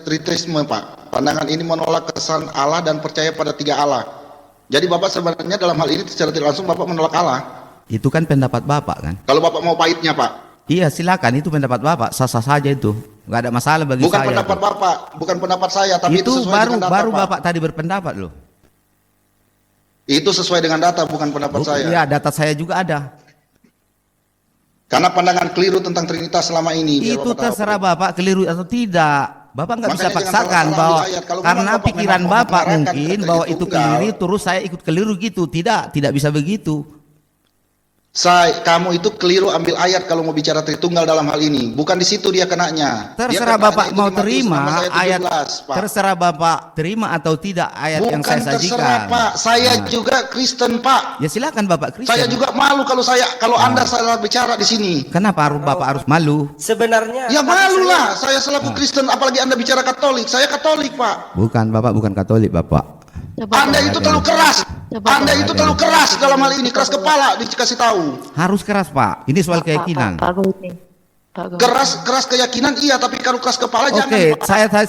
tritheisme, Pak. Pandangan ini menolak kesan Allah dan percaya pada tiga Allah. Jadi Bapak sebenarnya dalam hal ini secara tidak langsung Bapak menolak Allah. Itu kan pendapat Bapak kan? Kalau Bapak mau pahitnya, Pak. Iya silakan, itu pendapat Bapak, sah-sah saja itu, nggak ada masalah bagi Bukan saya. pendapat itu. Bapak, bukan pendapat saya, tapi itu sesuai dengan data, baru Pak. Bapak tadi berpendapat loh. Itu sesuai dengan data, bukan pendapat saya. Iya, data saya juga ada. Karena pandangan keliru tentang Trinitas selama ini. biar Itu Bapak tahu. terserah Bapak keliru atau tidak. Bapak nggak bisa Makanya jangan paksakan salah-salah bahwa ambil ayat. Kalau karena memang Bapak pikiran memang mau Bapak mengarahkan mungkin ke bahwa itu Tritunggal, keliru, terus saya ikut keliru gitu. Tidak bisa begitu. Kamu itu keliru ambil ayat kalau mau bicara Tritunggal dalam hal ini. Bukan di situ dia kenanya. Dia Terserah kenanya Bapak itu mau di Matius terima 16 ayat, 17, Pak. terserah Bapak terima atau tidak ayat yang Bukan saya terserah, sajikan. Pak. Saya Nah. juga Kristen, Pak. Ya silakan Bapak Kristen. Saya juga malu kalau Anda salah bicara di sini. Kenapa Bapak harus malu? Sebenarnya Ya tadi malu saya- lah. Saya selaku Kristen, apalagi Anda bicara Katolik. Saya Katolik, Pak. Bukan, Bapak bukan Katolik, Bapak. Coba, Anda Bapak. itu terlalu keras. Coba, Anda Bapak. itu terlalu keras dalam hal ini. Keras kepala dikasih tahu. Harus keras, Pak. Ini soal keyakinan. Pak Gohiti. Pak Gohiti. Keras keyakinan iya, tapi kalau keras kepala jangan, Oke, Pak. saya bantu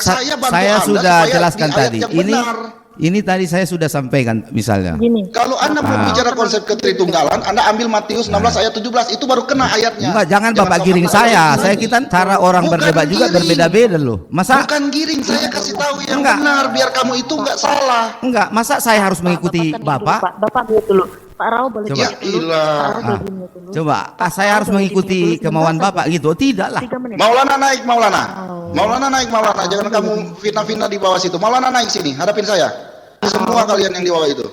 sudah Anda supaya jelaskan di ayat tadi. yang Ini benar. Ini tadi saya sudah sampaikan misalnya. Gini. Kalau Anda berbicara konsep ketritunggalan, Anda ambil Matius 16 ayat 17, itu baru kena ayatnya. Enggak, jangan Bapak giring saya. Saya kita cara orang Bukan berdebat juga giring. berbeda-beda loh. Masa Bukan giring, saya kasih tahu yang Enggak. benar biar kamu itu enggak salah. enggak, masa saya harus mengikuti tenang Bapak? dulu, Bapak mute dulu. Pak Rao boleh Coba. di-mute dulu. Ya Pak Rao ilah. boleh di-mute dulu. Coba, saya harus boleh mengikuti di-mute dulu kemauan sebentar Bapak gitu. Tidak lah. 3 menit. Maulana naik, Maulana. Oh. Maulana naik, Maulana. Jangan kamu fitnah-fitnah di bawah situ. Maulana naik sini, hadapin saya. Semua kalian yang di bawah itu.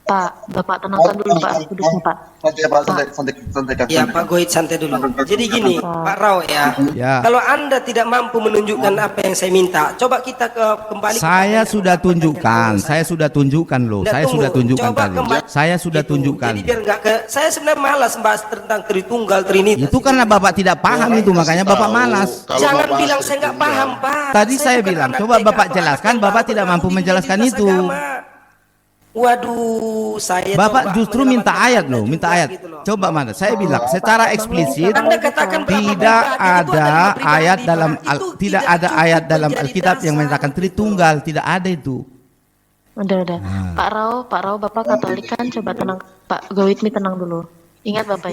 Pak, Bapak tenangkan dulu Pak, kudusnya Pak. Santai Pak, santai. Ya Pak Goid santai dulu. Jadi gini Pak Rao ya, Ya. kalau Anda tidak mampu menunjukkan apa yang saya minta, coba kita kembali. Saya sudah tunjukkan, saya sudah tunjukkan loh. Nggak, Saya tunggu. sudah tunjukkan Coba tadi. kembali. Saya sudah Gitu. tunjukkan. Jadi biar nggak ke, saya sebenarnya malas bahas tentang Tritunggal Trinitas. Itu karena Bapak tidak paham itu, makanya Bapak Tahu, malas. kalau Jangan Bapak bilang saya nggak paham Pak. Tadi saya bukan bilang, anak coba TK Bapak atau jelaskan, anak Bapak baru tidak mampu di menjelaskan lintas itu. agama. Waduh, saya Bapak coba justru minta menyelamatkan ayat Anda loh, juga minta ayat. gitu loh. Coba mana? Saya bilang secara eksplisit Anda katakan berapa tidak pribadi, itu ada adalah pribadi, ayat Pak. dalam Itu tidak tidak ada cukup ayat dalam menjadi Alkitab yang dasar, menyatakan gitu. Tritunggal, tidak ada itu. Udah. Pak Rao, Bapak Katolik kan, coba tenang. Pak Gowitmi tenang dulu. Ingat Bapak,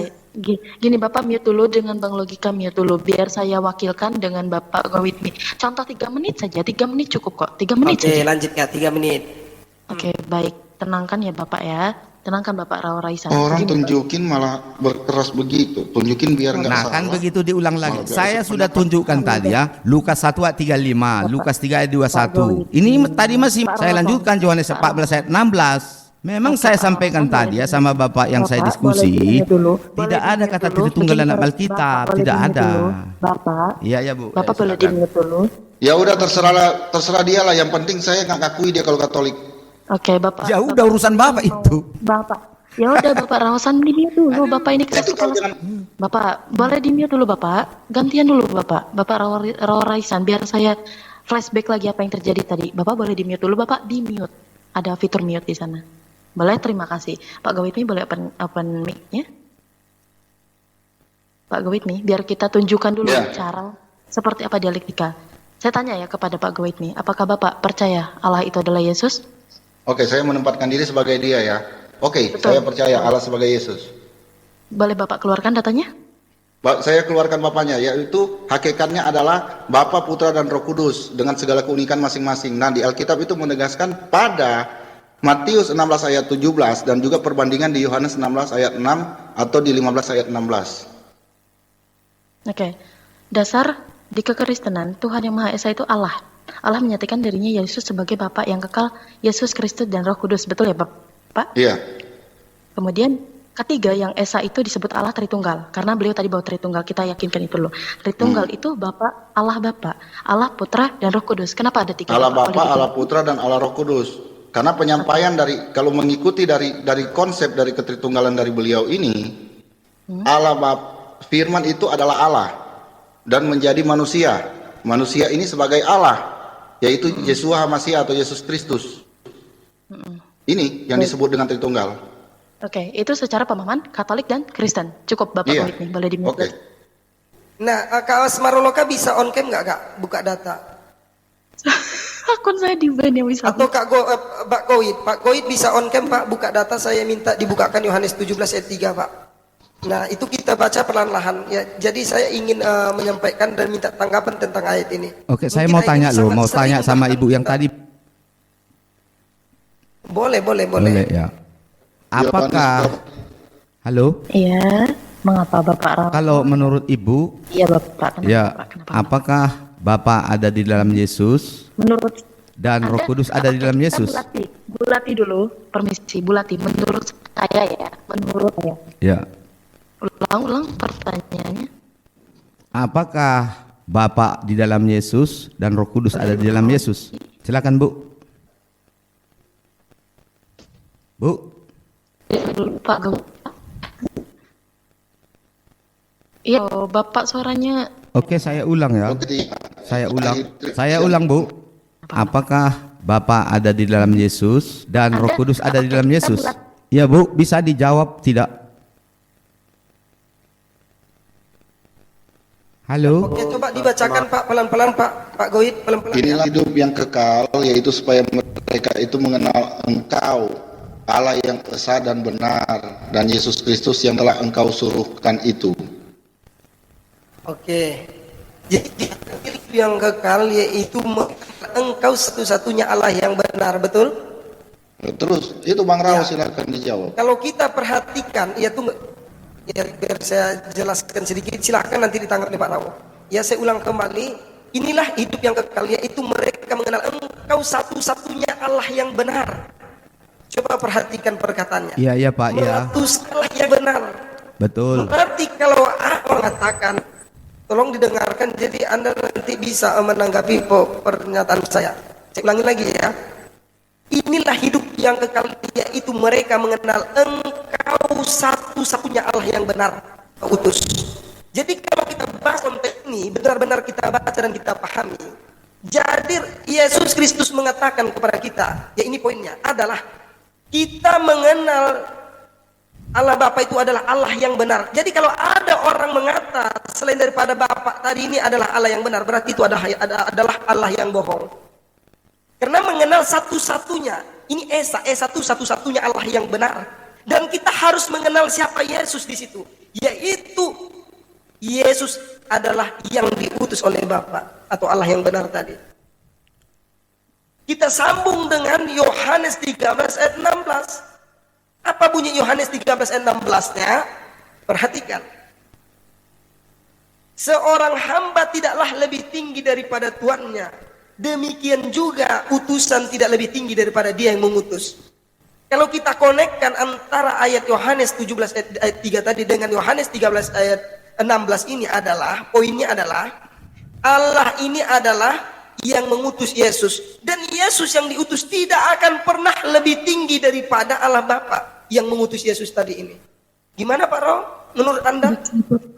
gini Bapak mute dulu dengan Bang Logika mute dulu, biar saya wakilkan dengan Bapak Gowitmi. Contoh 3 menit saja, 3 menit cukup kok, 3 menit Oke, saja. lanjut ya 3 menit. Oke, baik. Tenangkan ya Bapak ya. Tenangkan Bapak Rao Raisa. Orang Begini, Pak. tunjukin malah berkeras begitu. Tunjukin biar nggak Nah salah. kan begitu diulang lagi. Malah Saya biasa sudah tunjukkan tadi ya. Lukas 1 ayat 35, Lukas 3 ayat 21. Ini tadi masih saya lanjutkan Yohanes 14 ayat 16. Memang saya sampaikan tadi ya sama Bapak yang saya Bapak, boleh diskusi. di-mute dulu. Tidak Boleh ada di-mute kata dulu. Tritunggal dalam Begini, Alkitab, Bapak, boleh tidak di-mute ada. dulu. Bapak, Iya ya Bu. Bapak boleh silakan. di-mute dulu. Ya udah terserah dia lah. Yang penting saya nggak ngakui dia kalau Katolik. Oke, Bapak. Ya udah urusan Bapak itu. Bapak. Ya udah Bapak Rawasan di-mute dulu. Bapak ini keras Itu kalau kepala. jangan Bapak, boleh di-mute dulu Bapak. Gantian dulu Bapak. Bapak Rawa Raisan biar saya flashback lagi apa yang terjadi tadi. Bapak boleh di-mute dulu, Bapak di-mute. Ada fitur mute di sana. Boleh, terima kasih. Pak Gowitmi boleh open mic-nya? Pak Gowitmi, biar kita tunjukkan dulu Ya. cara seperti apa dialektika. Saya tanya ya kepada Pak Gowitmi, apakah Bapak percaya Allah itu adalah Yesus? Oke, saya menempatkan diri sebagai dia ya. Oke, Betul. saya percaya Allah sebagai Yesus. Boleh Bapak keluarkan datanya? Saya keluarkan Bapaknya, yaitu hakikatnya adalah Bapa, Putra, dan Roh Kudus dengan segala keunikan masing-masing. Nah, di Alkitab itu menegaskan pada Matius 16 ayat 17 dan juga perbandingan di Yohanes 16 ayat 6 atau di 15 ayat 16. Oke. Dasar di kekristenan, Tuhan Yang Maha Esa itu Allah. Allah menyatakan dirinya Yesus sebagai Bapa yang kekal, Yesus Kristus dan Roh Kudus. Betul ya, Pak? Iya. Kemudian ketiga yang Esa itu disebut Allah Tritunggal. Karena beliau tadi bawa Tritunggal, kita yakinkan itu loh. Tritunggal itu Bapa, Allah Putra dan Roh Kudus. Kenapa ada 3? Allah Bapak? Bapa, Allah Putra, dan Allah Roh Kudus. Karena penyampaian dari kalau mengikuti dari konsep dari ketritunggalan dari beliau ini, Allah Bapa, Firman itu adalah Allah dan menjadi manusia. Manusia ini sebagai Allah, yaitu Yeshua HaMashiach atau Yesus Kristus. Ini yang disebut dengan Tritunggal. Oke, itu secara pemahaman Katolik dan Kristen. Cukup Bapak Iya. Gowitmi, boleh di-mute. Oke. Nah, Kak Asmaroloka bisa on cam nggak Kak? Buka data. Akun saya di-ban ya bisa. Atau Pak Goid bisa on cam Pak, buka data, saya minta dibukakan Yohanes 17 ayat 3 Pak. Nah itu kita baca perlahan-lahan ya. Jadi saya ingin menyampaikan dan minta tanggapan tentang ayat ini. Oke, saya Mungkin mau ayat tanya ini loh, sangat mau sering tanya sama Bapak Ibu yang tadi. Boleh Boleh ya. Apakah Halo? Iya, mengapa Bapak Rawa? Kalau menurut Ibu, Iya Bapak, kenapa ya, Bapak? Kenapa? apakah Bapak ada di dalam Yesus Menurut dan Roh Kudus ada di dalam Yesus? Bulati dulu, permisi, Bulati. Menurut saya ya, menurut saya. Ya. Ulang pertanyaannya. Apakah Bapak di dalam Yesus dan Roh Kudus ada di dalam Yesus? Silakan Bu. Bu. Pak Gau. Iya, Bapak suaranya. Oke, saya ulang ya. Oke. Saya ulang Bu. Apakah Bapak ada di dalam Yesus dan Roh Kudus ada di dalam Yesus? Ya Bu, bisa dijawab tidak? Halo. Oke, coba dibacakan Pak pelan-pelan Pak Goid pelan-pelan. Inilah hidup yang kekal, yaitu supaya mereka itu mengenal Engkau, Allah yang esa dan benar, dan Yesus Kristus yang telah Engkau suruhkan itu. Oke. Jadi hidup yang kekal yaitu Engkau satu-satunya Allah yang benar, betul? Terus itu Bang Rao Ya. silakan dijawab. Kalau kita perhatikan, ya tunggu, ya biar saya jelaskan sedikit, silakan nanti ditanggapi Pak Rawo. Ya saya ulang kembali, inilah hidup yang kekal, yaitu mereka mengenal Engkau satu-satunya Allah yang benar. Coba perhatikan perkataannya. Iya Pak ya. Allah yang benar. Betul. Berarti kalau Allah mengatakan, tolong didengarkan, jadi Anda nanti bisa menanggapi pernyataan saya. Saya ulangi lagi ya. Inilah hidup yang kekal, yaitu mereka mengenal Engkau satu-satunya Allah yang benar, utus. Jadi kalau kita bahas konteks ini, benar-benar kita baca dan kita pahami. Jadi Yesus Kristus mengatakan kepada kita, ya ini poinnya, adalah kita mengenal Allah Bapa itu adalah Allah yang benar. Jadi kalau ada orang mengata selain daripada Bapa tadi ini adalah Allah yang benar, berarti itu adalah Allah yang bohong. Karena mengenal satu-satunya, ini Esa itu satu-satunya Allah yang benar. Dan kita harus mengenal siapa Yesus di situ, yaitu Yesus adalah yang diutus oleh Bapa atau Allah yang benar tadi. Kita sambung dengan Yohanes 13 ayat 16. Apa bunyi Yohanes 13 ayat 16-nya? Perhatikan. Seorang hamba tidaklah lebih tinggi daripada tuannya. Demikian juga utusan tidak lebih tinggi daripada dia yang mengutus. Kalau kita konekkan antara ayat Yohanes 17 ayat 3 tadi dengan Yohanes 13 ayat 16 ini adalah, poinnya adalah Allah ini adalah yang mengutus Yesus. Dan Yesus yang diutus tidak akan pernah lebih tinggi daripada Allah Bapa yang mengutus Yesus tadi ini. Gimana Pak Ro? Menurut Anda?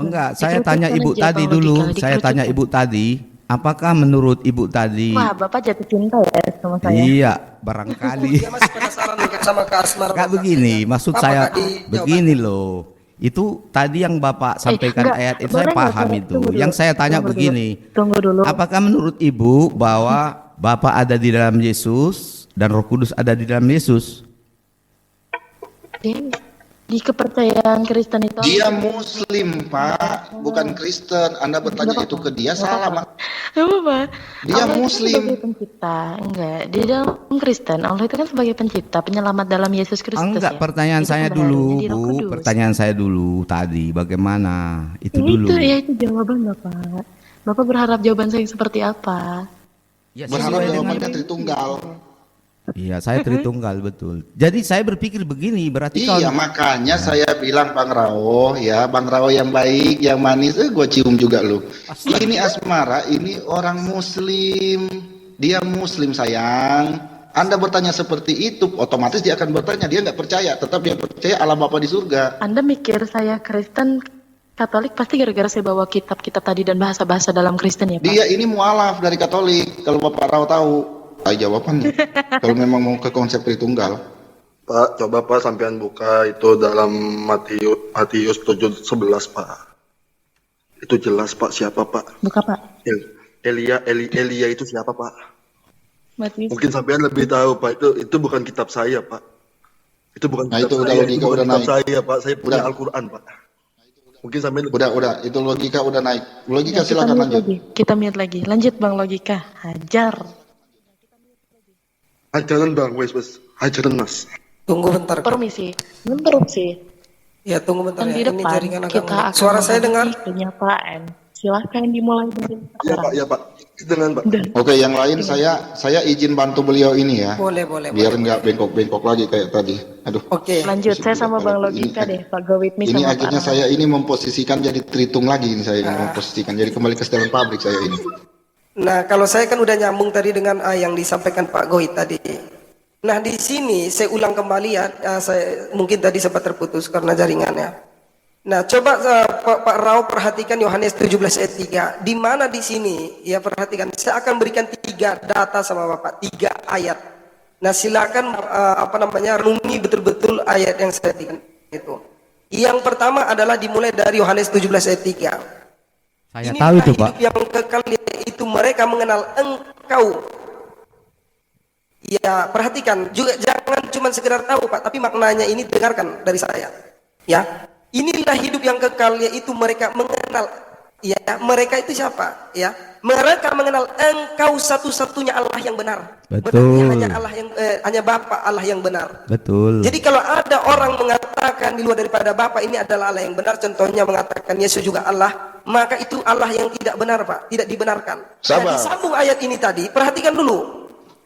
Enggak, saya tanya Ibu tadi dulu. Saya tanya Ibu tadi. Apakah menurut Ibu tadi? Wah, Bapak jatuh cinta ya sama saya. Iya, barangkali. Dia masih penasaran nih sama Kak Asmar. Enggak begini, maksud Apa saya Kak dijawab? begini loh. Itu tadi yang Bapak sampaikan enggak, ayat itu boleh saya nggak, paham saya itu. tunggu dulu. Yang saya tanya Tunggu dulu. begini. Tunggu dulu. Apakah menurut Ibu bahwa Bapa ada di dalam Yesus dan Roh Kudus ada di dalam Yesus? Di kepercayaan Kristen itu Dia Muslim Pak, bukan Kristen. Anda bertanya itu ke dia salah Mak. Apa? Dia Allah itu kan Muslim. sebagai pencipta, enggak. Di dalam Kristen, Allah itu kan sebagai pencipta, penyelamat dalam Yesus Kristus. Enggak, ya. pertanyaan Itu saya kan bahagian dulu, dari Roh Bu. Kudus. Pertanyaan saya dulu tadi bagaimana? Itu dulu. Itu ya, itu jawaban Bapak. Bapak berharap jawaban saya seperti apa? Ya, Berharap sesuai dengan- jawabannya Tritunggal. Iya, saya Tritunggal betul. Jadi saya berpikir begini, berarti Iya, makanya saya bilang Bang Rao ya, Bang Rao yang baik, yang manis, gue cium juga lu. Ini Asmara, ini orang Muslim, dia Muslim sayang. Anda bertanya seperti itu, otomatis dia akan bertanya, dia nggak percaya, tetap dia percaya Allah Bapa di surga. Anda mikir saya Kristen Katolik pasti gara-gara saya bawa kitab-kitab tadi dan bahasa-bahasa dalam Kristen ya Pak? Dia ini mualaf dari Katolik, kalau Bapak Rao tahu. Ayo jawabannya, kalau memang mau ke konsep Tritunggal. Pak, coba Pak sampean buka itu dalam Matius 7:11 Pak. Itu jelas Pak siapa Pak? Buka Pak. Elia itu siapa Pak? Matius. Mungkin sampean lebih tahu Pak. Itu bukan kitab saya Pak. Itu bukan Nah, kitab itu udah saya. logika, Itu bukan udah kitab naik. saya Pak. Saya punya Udah. Al-Quran Pak. Mungkin sampean Udah, itu logika udah naik. Logika Ya, silakan mute lanjut. lagi. Kita mute lagi. Lanjut Bang Logika. Hajar. ajaran Bang wes. Ajaran Mas. Tunggu bentar. Kak. Permisi. Interupsi. Ya tunggu bentar Dan ya. di Ini depan jaringan agak kita ngelag. akan Suara saya dengar. memasuki kenyataan. Silahkan dimulai dari Ya sekarang. Pak, ya Pak. Dengan Pak. Dan Oke, yang lain saya izin bantu beliau ini ya. Boleh, boleh. Biar boleh. nggak bengkok-bengkok lagi kayak tadi. Aduh. Oke. lanjut, saya sama Bang Kalau Logika ini- deh, Pak Gowitmi Ini sama Pak akhirnya Rahmat. saya ini memposisikan jadi Tritung lagi ini saya ini memposisikan jadi kembali ke setelan pabrik saya ini. Nah, kalau saya kan udah nyambung tadi dengan yang disampaikan Pak Goit tadi. Nah, di sini saya ulang kembali ya, saya mungkin tadi sempat terputus karena jaringannya. Nah, coba Pak Rao perhatikan Yohanes 17 ayat 3. Di mana di sini? Ya perhatikan, saya akan berikan 3 data sama Bapak, 3 ayat. Nah, silakan renungi betul-betul ayat yang saya berikan itu. Yang pertama adalah dimulai dari Yohanes 17 ayat 3. Saya Inilah tahu itu, Pak. hidup yang kekal itu mereka mengenal Engkau. Ya, perhatikan juga, jangan cuma sekedar tahu Pak, tapi maknanya ini dengarkan dari saya. Ya, inilah hidup yang kekal, yaitu mereka mengenal. Ya, mereka itu siapa? Ya, mereka mengenal Engkau satu-satunya Allah yang benar. Betul. Berarti hanya Allah yang hanya Bapa Allah yang benar. Betul. Jadi kalau ada orang mengatakan di luar daripada Bapa ini adalah Allah yang benar, contohnya mengatakan Yesus juga Allah, maka itu Allah yang tidak benar Pak, tidak dibenarkan. Sabar. Nah, disambung ayat ini tadi, perhatikan dulu.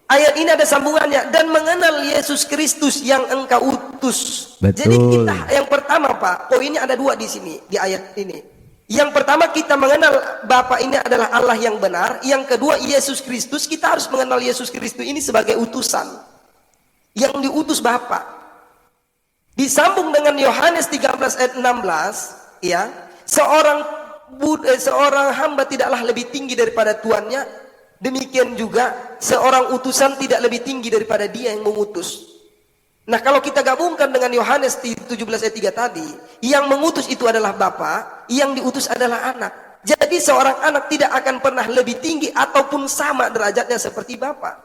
Ayat ini ada sambungannya, dan mengenal Yesus Kristus yang Engkau utus. Betul. Jadi kita yang pertama Pak, poinnya ada dua di sini di ayat ini. Yang pertama kita mengenal Bapa ini adalah Allah yang benar. Yang kedua Yesus Kristus, kita harus mengenal Yesus Kristus ini sebagai utusan yang diutus Bapa. Disambung dengan Yohanes 13 ayat 16, ya, seorang hamba tidaklah lebih tinggi daripada tuannya. Demikian juga seorang utusan tidak lebih tinggi daripada dia yang mengutus. Nah, kalau kita gabungkan dengan Yohanes 17 ayat 3 tadi, yang mengutus itu adalah Bapa, yang diutus adalah anak. Jadi seorang anak tidak akan pernah lebih tinggi ataupun sama derajatnya seperti Bapa.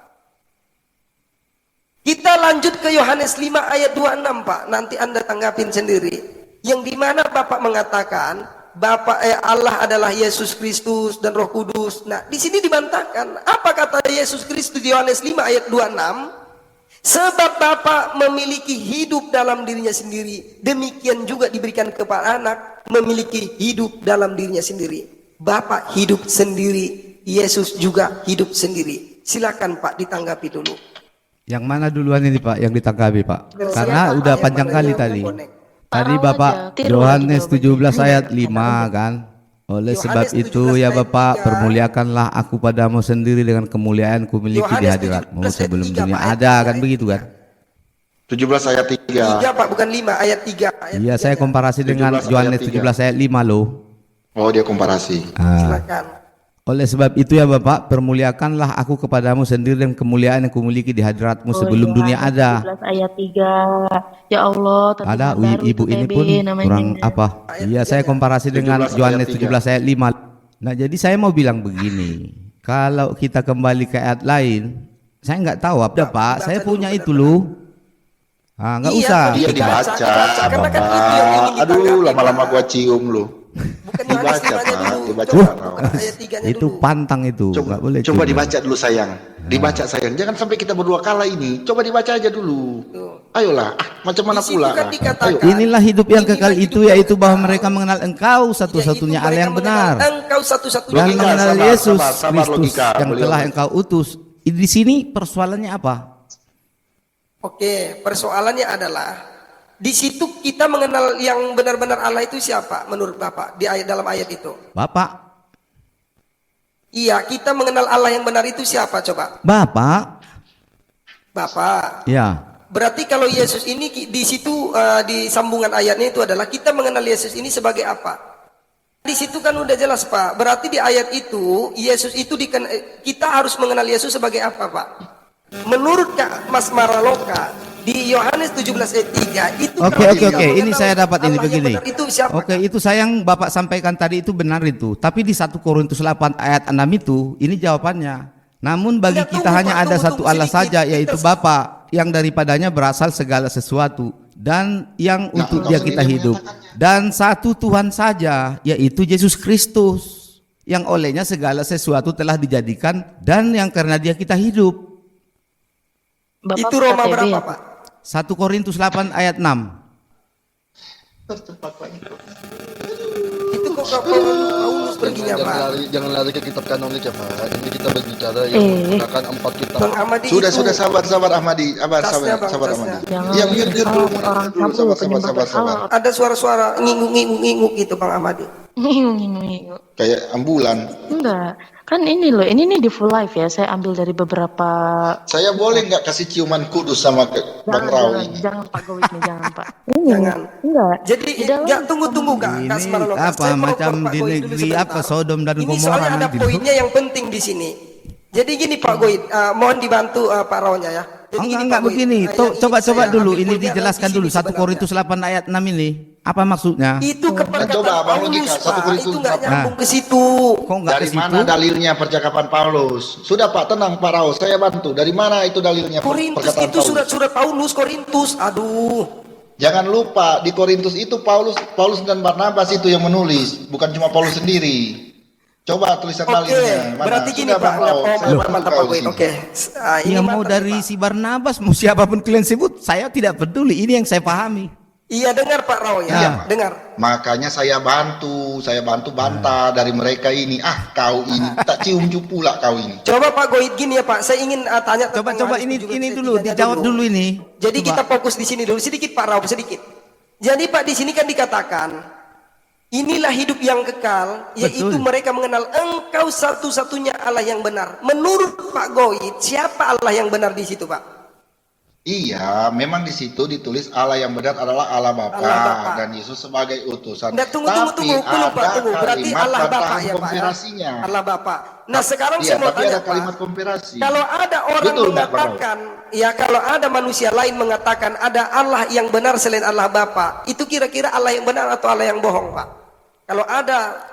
Kita lanjut ke Yohanes 5 ayat 26 Pak, nanti Anda tanggapin sendiri. Yang dimana Bapak mengatakan Allah adalah Yesus Kristus dan Roh Kudus. Nah, di sini dibantahkan. Apa kata Yesus Kristus di Yohanes 5 ayat 26? Sebab Bapa memiliki hidup dalam dirinya sendiri, demikian juga diberikan kepada anak memiliki hidup dalam dirinya sendiri. Bapa hidup sendiri, Yesus juga hidup sendiri. Silakan Pak ditanggapi dulu. Yang mana duluan ini Pak yang ditanggapi Pak? Karena udah Yang panjang mana kali yang tadi. connect? Tadi Taruh Bapak aja, tiru Yohanes lagi 17 jawabannya. ayat 5 kan. Oleh Yohanes sebab 17 itu ya ayat Bapak, 3. permuliakanlah aku padamu sendiri dengan kemuliaan ku miliki di Yohanes hadiratmu 17 ayat sebelum 3, dunia Pak, ayat ada 3, kan begitu kan? 17 ayat 3. 3 Pak, bukan 5, ayat 3. Iya, saya komparasi dengan 17 Yohanes ayat 17 ayat 5 loh. Oh, dia komparasi. Silakan. Oleh sebab itu ya Bapak, permuliakanlah aku kepadamu sendiri dan kemuliaan yang kumiliki di hadiratmu sebelum dunia ada. 17 ayat 3. Ya Allah, Ada terdengar baru ibu itu ini TB pun namanya. kurang apa? Iya, saya komparasi dengan 17 Yohanes ayat 17 ayat 5. Nah, jadi saya mau bilang begini. Kalau kita kembali ke ayat lain, saya nggak tahu apa Pak. Saya punya itu loh. Ah, nggak Iya, usah. Dia Dibaca, dibaca, karena kan itu yang ingin Bapak. Aduh, ditanggapi, lama-lama Pak. gua cium lu. Bukan Dibaca, Yohanes 5-nya Pak, dulu. dibaca, Coba Pak. ayat 3-nya Itu dulu. pantang itu, Coba, nggak boleh. coba cuma. dibaca dulu sayang. Dibaca sayang. Jangan sampai kita berdua kalah ini. Coba dibaca aja dulu. Ayolah, macam mana Di situ pula? kan Ayo. dikatakan, Inilah hidup yang inilah kekal hidup itu, yang yaitu bahwa kekal, mereka mengenal Engkau satu-satunya yaitu Allah mereka yang mengenal benar Engkau satu-satunya dan Allah. mengenal sabar, Yesus sabar, Kristus logika. yang Beliau- telah Engkau utus. Di sini persoalannya apa? Oke, persoalannya adalah di situ kita mengenal yang benar-benar Allah itu siapa menurut Bapak di ayat dalam ayat itu? Bapak, Iya, kita mengenal Allah yang benar itu siapa coba? Bapak, Bapak. ya. Berarti kalau Yesus ini di situ di sambungan ayatnya itu adalah kita mengenal Yesus ini sebagai apa? Di situ kan udah jelas Pak. Berarti di ayat itu Yesus itu kita harus mengenal Yesus sebagai apa Pak? Menurut Kak Mas Maraloka di Yohanes 17 ayat 3 itu Oke, kalau oke, kita oke. Ini mengenal saya dapat ini Allah yang begini. benar itu siapa? Oke, itu saya yang Bapak sampaikan tadi itu benar itu. Tapi di 1 Korintus 8 ayat 6 itu, ini jawabannya. Namun bagi Tidak, kita tunggu, hanya Pak, ada tunggu, satu tunggu Allah sedikit. saja, yaitu Kita- Bapa, yang daripadanya berasal segala sesuatu dan yang untuk dia kita hidup. Dan satu Tuhan saja, yaitu Yesus Kristus, yang olehnya segala sesuatu telah dijadikan dan yang karena dia kita hidup. Bapak Itu Roma KTB berapa ya, Pak? 1 Korintus 8 ayat 6. Itu kok Paulus perginya Pak? Jangan lari ke kitab kanonik ya Pak. Ini kita berbicara yang menggunakan 4 kitab. Bang Ahmadi Sudah, itu sudah sabar Ahmadi. Tasnya, Bang, Sabar tasnya. Ahmadi. Jangan Iya, mute dulu. orang Dulu, cabul, sabar. penyembah ada suara-suara ngingu-ngingu gitu Bang Ahmadi. Ngingu. Kayak ambulan. Enggak, kan ini loh, ini nih di full live ya. Saya ambil dari beberapa. Saya boleh nggak kasih ciuman kudus sama Bang Rau ini? Jangan Pak Gowit nih, jangan Pak. Ini Jangan. enggak. Jadi Di dalam- enggak tunggu Kak Ini Kasmarolo. apa Saya mau macam Pak di Goid dulu negeri sebentar. apa Sodom dan Ini Gomora soalnya ada nanti. poinnya yang penting di sini. Jadi gini Pak Goid, mohon dibantu Pak Raunya ya. Jadi Oh, gini, enggak Pak Goid, begini. yang ingin Coba saya dulu ambil ini poinnya dijelaskan adalah dulu di sini 1 Korintus 8 ayat 6 ini. Apa maksudnya? Itu Nah, keperkataan coba Abang Paulus, logika, 1 Pak. Korintus Itu nggak berapa? nyambung ke situ. Kok nggak ke Dari situ? mana dalilnya percakapan Paulus? Sudah Pak, tenang Pak Raus, saya bantu. Dari mana itu dalilnya Korintus perkataan itu Paulus? surat-surat Paulus, Korintus. Aduh. Jangan lupa di Korintus itu Paulus dan Barnabas itu yang menulis, bukan cuma Paulus sendiri. Coba tulisan Oke, dalilnya. Mana? berarti gini Sudah, Pak. Bang Raus, saya bantu Mantap kau Pak di Boyd. sini. Oke. Ini Yang mau mantap, dari Pak. si Barnabas, mau siapapun kalian sebut, saya tidak peduli. Ini yang saya pahami. Iya, dengar Pak Rao ya. Iya. Dengar. Makanya saya bantu bantah dari mereka ini. Ah, kau ini tak cium pula kau ini. Coba Pak Goid gini ya Pak. Saya ingin tanya tentang Coba Yohanes ini 17 dulu, ayat 3-nya dijawab dulu ini. Jadi Coba. kita fokus di sini dulu sedikit Pak Rao, sedikit. Jadi Pak di sini kan dikatakan inilah hidup yang kekal, yaitu Betul. mereka mengenal Engkau satu-satunya Allah yang benar. Menurut Pak Goid, siapa Allah yang benar di situ Pak? Iya, memang di situ ditulis Allah yang benar adalah Allah Bapa Allah Bapa. dan Yesus sebagai utusan. Nah, tunggu, Tapi belum Pak, ada tunggu. Berarti kalimat Allah Bapa bantahan ya Pak ya. komparasinya. Allah Bapa. Nah, sekarang Iya, saya mau tapi tanya ada Pak. kalimat komparasi. Kalau ada orang Betul, Pak mengatakan, ya kalau ada manusia lain mengatakan ada Allah yang benar selain Allah Bapa, itu kira-kira Allah yang benar atau Allah yang bohong, Pak? Kalau ada,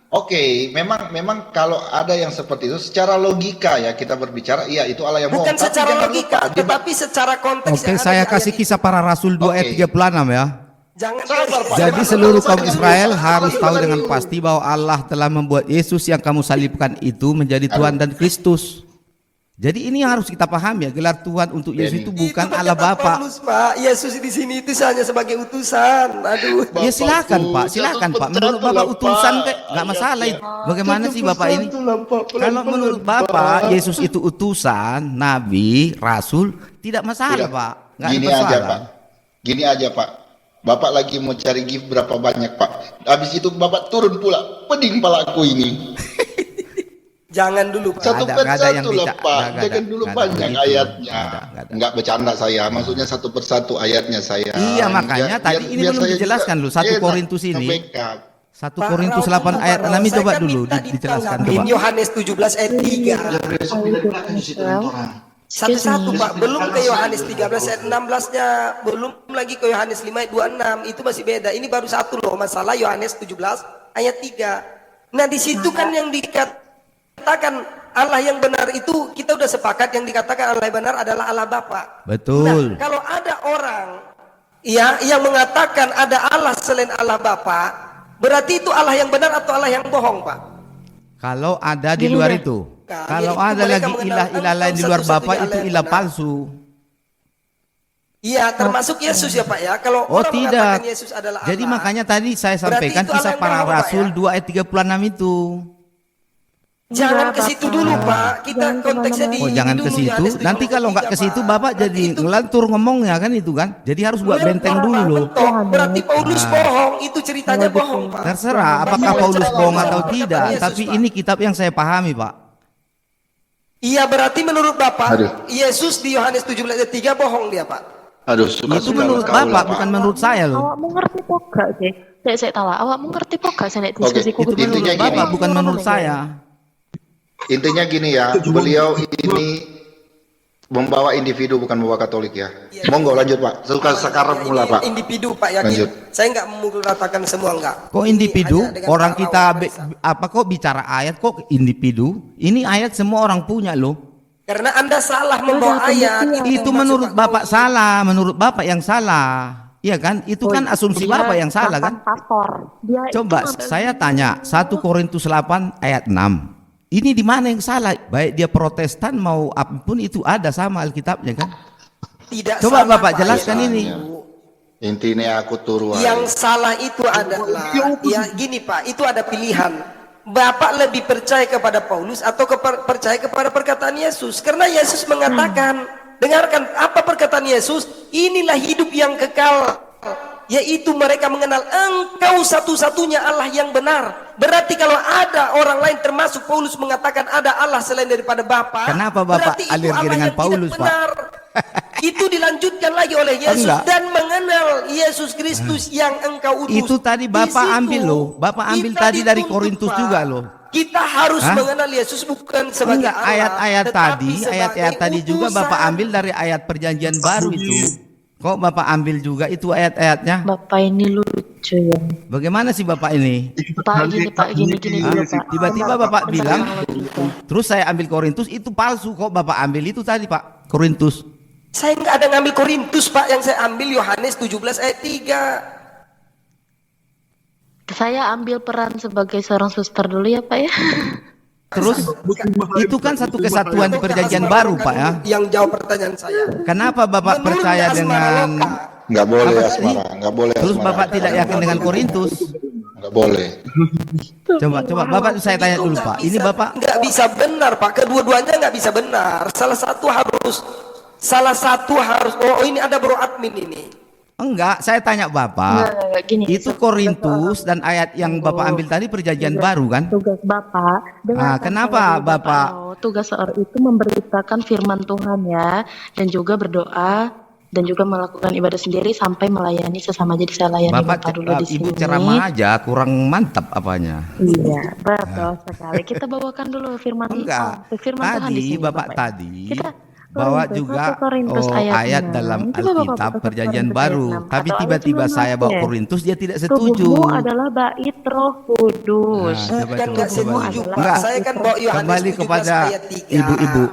Oke, memang kalau ada yang seperti itu secara logika ya kita berbicara, iya itu Allah yang bohong. bukan Tapi secara jangan logika, lupa, tetapi secara konteks Oke, yang ada saya di kasih ayat kisah para rasul 2 ayat Oke. 36 ya. ini. Jangan Sabar, Pak. Jadi Sabar, seluruh sabar, kaum sabar. Israel Sabar, harus sabar, tahu sabar dengan dulu. pasti bahwa Allah telah membuat Yesus yang kamu salibkan itu menjadi Tuhan dan Kristus. Jadi ini harus kita pahami ya, gelar Tuhan untuk Yesus itu bukan Itu Allah perkataan Bapa. Paulus, Pak. Yesus di sini itu hanya sebagai utusan. Aduh. Ya silakan Bapakku, Pak, silakan Pak. Menurut Bapak utusan kek nggak masalah itu. Bagaimana sih Bapak ini? Kalau menurut Bapak Yesus itu utusan, nabi, rasul, tidak masalah Tidak. Pak. Nggak ada Gini aja persoalan. Pak. Gini aja Pak. Bapak lagi mau cari gift berapa banyak Pak. Habis itu Bapak turun pula. Peding palaku ini. Jangan dulu, Pak. Satu Nggak ada yang persatu lah bicara. Pak. Nggak Jangan ada. dulu Nggak ada panjang begitu. ayatnya. Nggak ada. Enggak bercanda saya. Maksudnya satu persatu ayatnya saya. Iya, makanya tadi ini belum saya dijelaskan juga loh, 1 enak Korintus ini. nge-backup. 1 Pak Korintus Rao, 8 ayat Pak 6 ini Rao, coba saya kan dulu minta dijelaskan ditanggapin coba. Yohanes 17 ayat 3. Satu-satu Pak, belum ke Yohanes 13 ayat 16-nya, belum lagi ke Yohanes 5 ayat 26, itu masih beda. Ini baru satu loh, masalah Yohanes 17 ayat 3. Nah, di situ kan yang dikatakan Allah yang benar itu kita udah sepakat, yang dikatakan Allah yang benar adalah Allah Bapa. Betul. Nah, kalau ada orang ya yang mengatakan ada Allah selain Allah Bapa, berarti itu Allah yang benar atau Allah yang bohong, Pak? Kalau ada di luar itu. Kalau Itu ada mereka lagi mengenal ilah-ilah lain di luar satu-satunya Bapa Allah itu yang ilah benar. palsu. Iya, termasuk Yesus ya Pak ya. Kalau Oh orang tidak. mengatakan Yesus adalah Allah. Jadi makanya tadi saya sampaikan itu Allah kisah yang para bohong, Pak, rasul ya? 2 ayat 36 itu. Jangan ke Enggak, situ Bapak. dulu Pak. Kita Jangan konteksnya di kemana-mana. Oh jangan dulu, ke situ. Yohanes Nanti kalau nggak ke 17, situ Pak. Bapak Berarti jadi itu ngelantur ngomongnya kan itu kan. Jadi harus buat benteng dulu loh. Mentok. Berarti Paulus bohong. Itu ceritanya bohong Pak. Terserah apakah Bapak Paulus percaya bohong sama atau perkataan tidak. Yesus, Tapi Pak. ini kitab yang saya pahami Pak. Iya, berarti menurut Bapak Aduh. Yesus di Yohanes 17 ayat 3 bohong dia Pak. Aduh, suka Itu menurut Bapak bukan menurut saya loh. Awak mengerti kok gak sih? Saya tahu. Awak mengerti kok gak saya Oke, diskusi itu Itu menurut intinya gini. Bapak bukan menurut saya. Intinya gini ya, beliau ini membawa individu bukan membawa Katolik ya. Monggo lanjut Pak. Suka sekarang Ini mula Pak. individu Pak, yakin. Lanjut. Saya nggak mengatakan semua enggak. Kok Ini individu? hanya dengan Orang Pak kita Rawan Faisal. apa kok bicara ayat kok individu? Ini ayat semua orang punya loh. Karena Anda salah membawa ayat. Itu maksud menurut Pak Bapak Rawan. salah, menurut Bapak yang salah. Iya kan? Itu kan asumsi Bapak yang salah kan? Pastor. Dia Coba itu ngambil- saya tanya 1 Korintus 8 ayat 6. Ini di mana yang salah? Baik dia Protestan mau apapun itu ada sama Alkitabnya kan? Tidak Coba salah, Bapak Pak, jelaskan ayat ini. itu. Intinya aku turu aja. Yang salah itu adalah ya gini Pak, itu ada pilihan. Bapak lebih percaya kepada Paulus atau percaya kepada perkataan Yesus? Karena Yesus mengatakan, dengarkan apa perkataan Yesus? Inilah hidup yang kekal, yaitu mereka mengenal Engkau satu-satunya Allah yang benar. Berarti kalau ada orang lain termasuk Paulus mengatakan ada Allah selain daripada Bapa, Kenapa Bapak berarti itu alergi Allah dengan yang tidak Paulus, Pak? benar. Itu dilanjutkan lagi oleh Yesus Enggak. dan mengenal Yesus Kristus yang engkau utus. Itu tadi Di Bapak situ ambil loh. Bapak ambil kita tadi dari dituntut, Korintus Pak. juga loh. Kita harus Hah? mengenal Yesus bukan sebagai Enggak, Allah, ayat-ayat tetapi tadi, sebagai ayat-ayat tadi juga utusan. Bapak ambil dari ayat perjanjian baru itu. Kok Bapak ambil juga itu ayat-ayatnya? Bapak ini lucu lucu ya. Bagaimana sih Bapak ini? Pak gini dulu Pak. Tiba-tiba Bapak Bentar, bilang, logika. terus saya ambil Korintus, itu palsu kok Bapak ambil itu tadi Pak, Korintus. Saya nggak ada ngambil Korintus Pak, yang saya ambil Yohanes 17 ayat 3. Saya ambil peran sebagai seorang suster dulu ya Pak ya. Terus itu kan satu kesatuan di perjanjian baru Pak ya. Yang jawab pertanyaan saya. Kenapa Bapak Menurut percaya Asmara dengan Loka, Nggak boleh Apa Asmara, sih? nggak boleh terus Asmara. Bapak tidak yakin dengan Korintus? Nggak boleh. Coba Bapak saya tanya dulu Pak. Ini Bapak nggak bisa benar Pak, kedua-duanya nggak bisa benar. Salah satu harus. Oh ini ada bro admin ini. enggak, saya tanya Bapak. Enggak, gini. Itu Korintus dan ayat yang Bapak ambil tadi perjanjian baru kan? Tugas Bapak. Ah, kenapa dulu, Bapak? Tugas seorang itu memberitakan firman Tuhan ya, dan juga berdoa dan juga melakukan ibadah sendiri sampai melayani sesama. Jadi saya layani Bapak dulu di Ibu sini. ceramah aja kurang mantap apanya. Iya, betul sekali. Kita bawakan dulu firman firman Tuhan di Tadi sini. Bapak ya. tadi Kita bawa Korintus, juga 1 Korintus ayat 6. dalam Coba Bapak Alkitab buka perjanjian Korintus baru. ayat 6. Tapi Atau ayat tiba-tiba 19 saya bawa ya. Korintus dia tidak setuju. Tubuhmu adalah bait Roh Kudus. Nah, coba, Kan nggak coba. setuju Pak. Enggak. Saya kan bawa Yohanes Kembali 17 kepada ayat 3. ibu-ibu.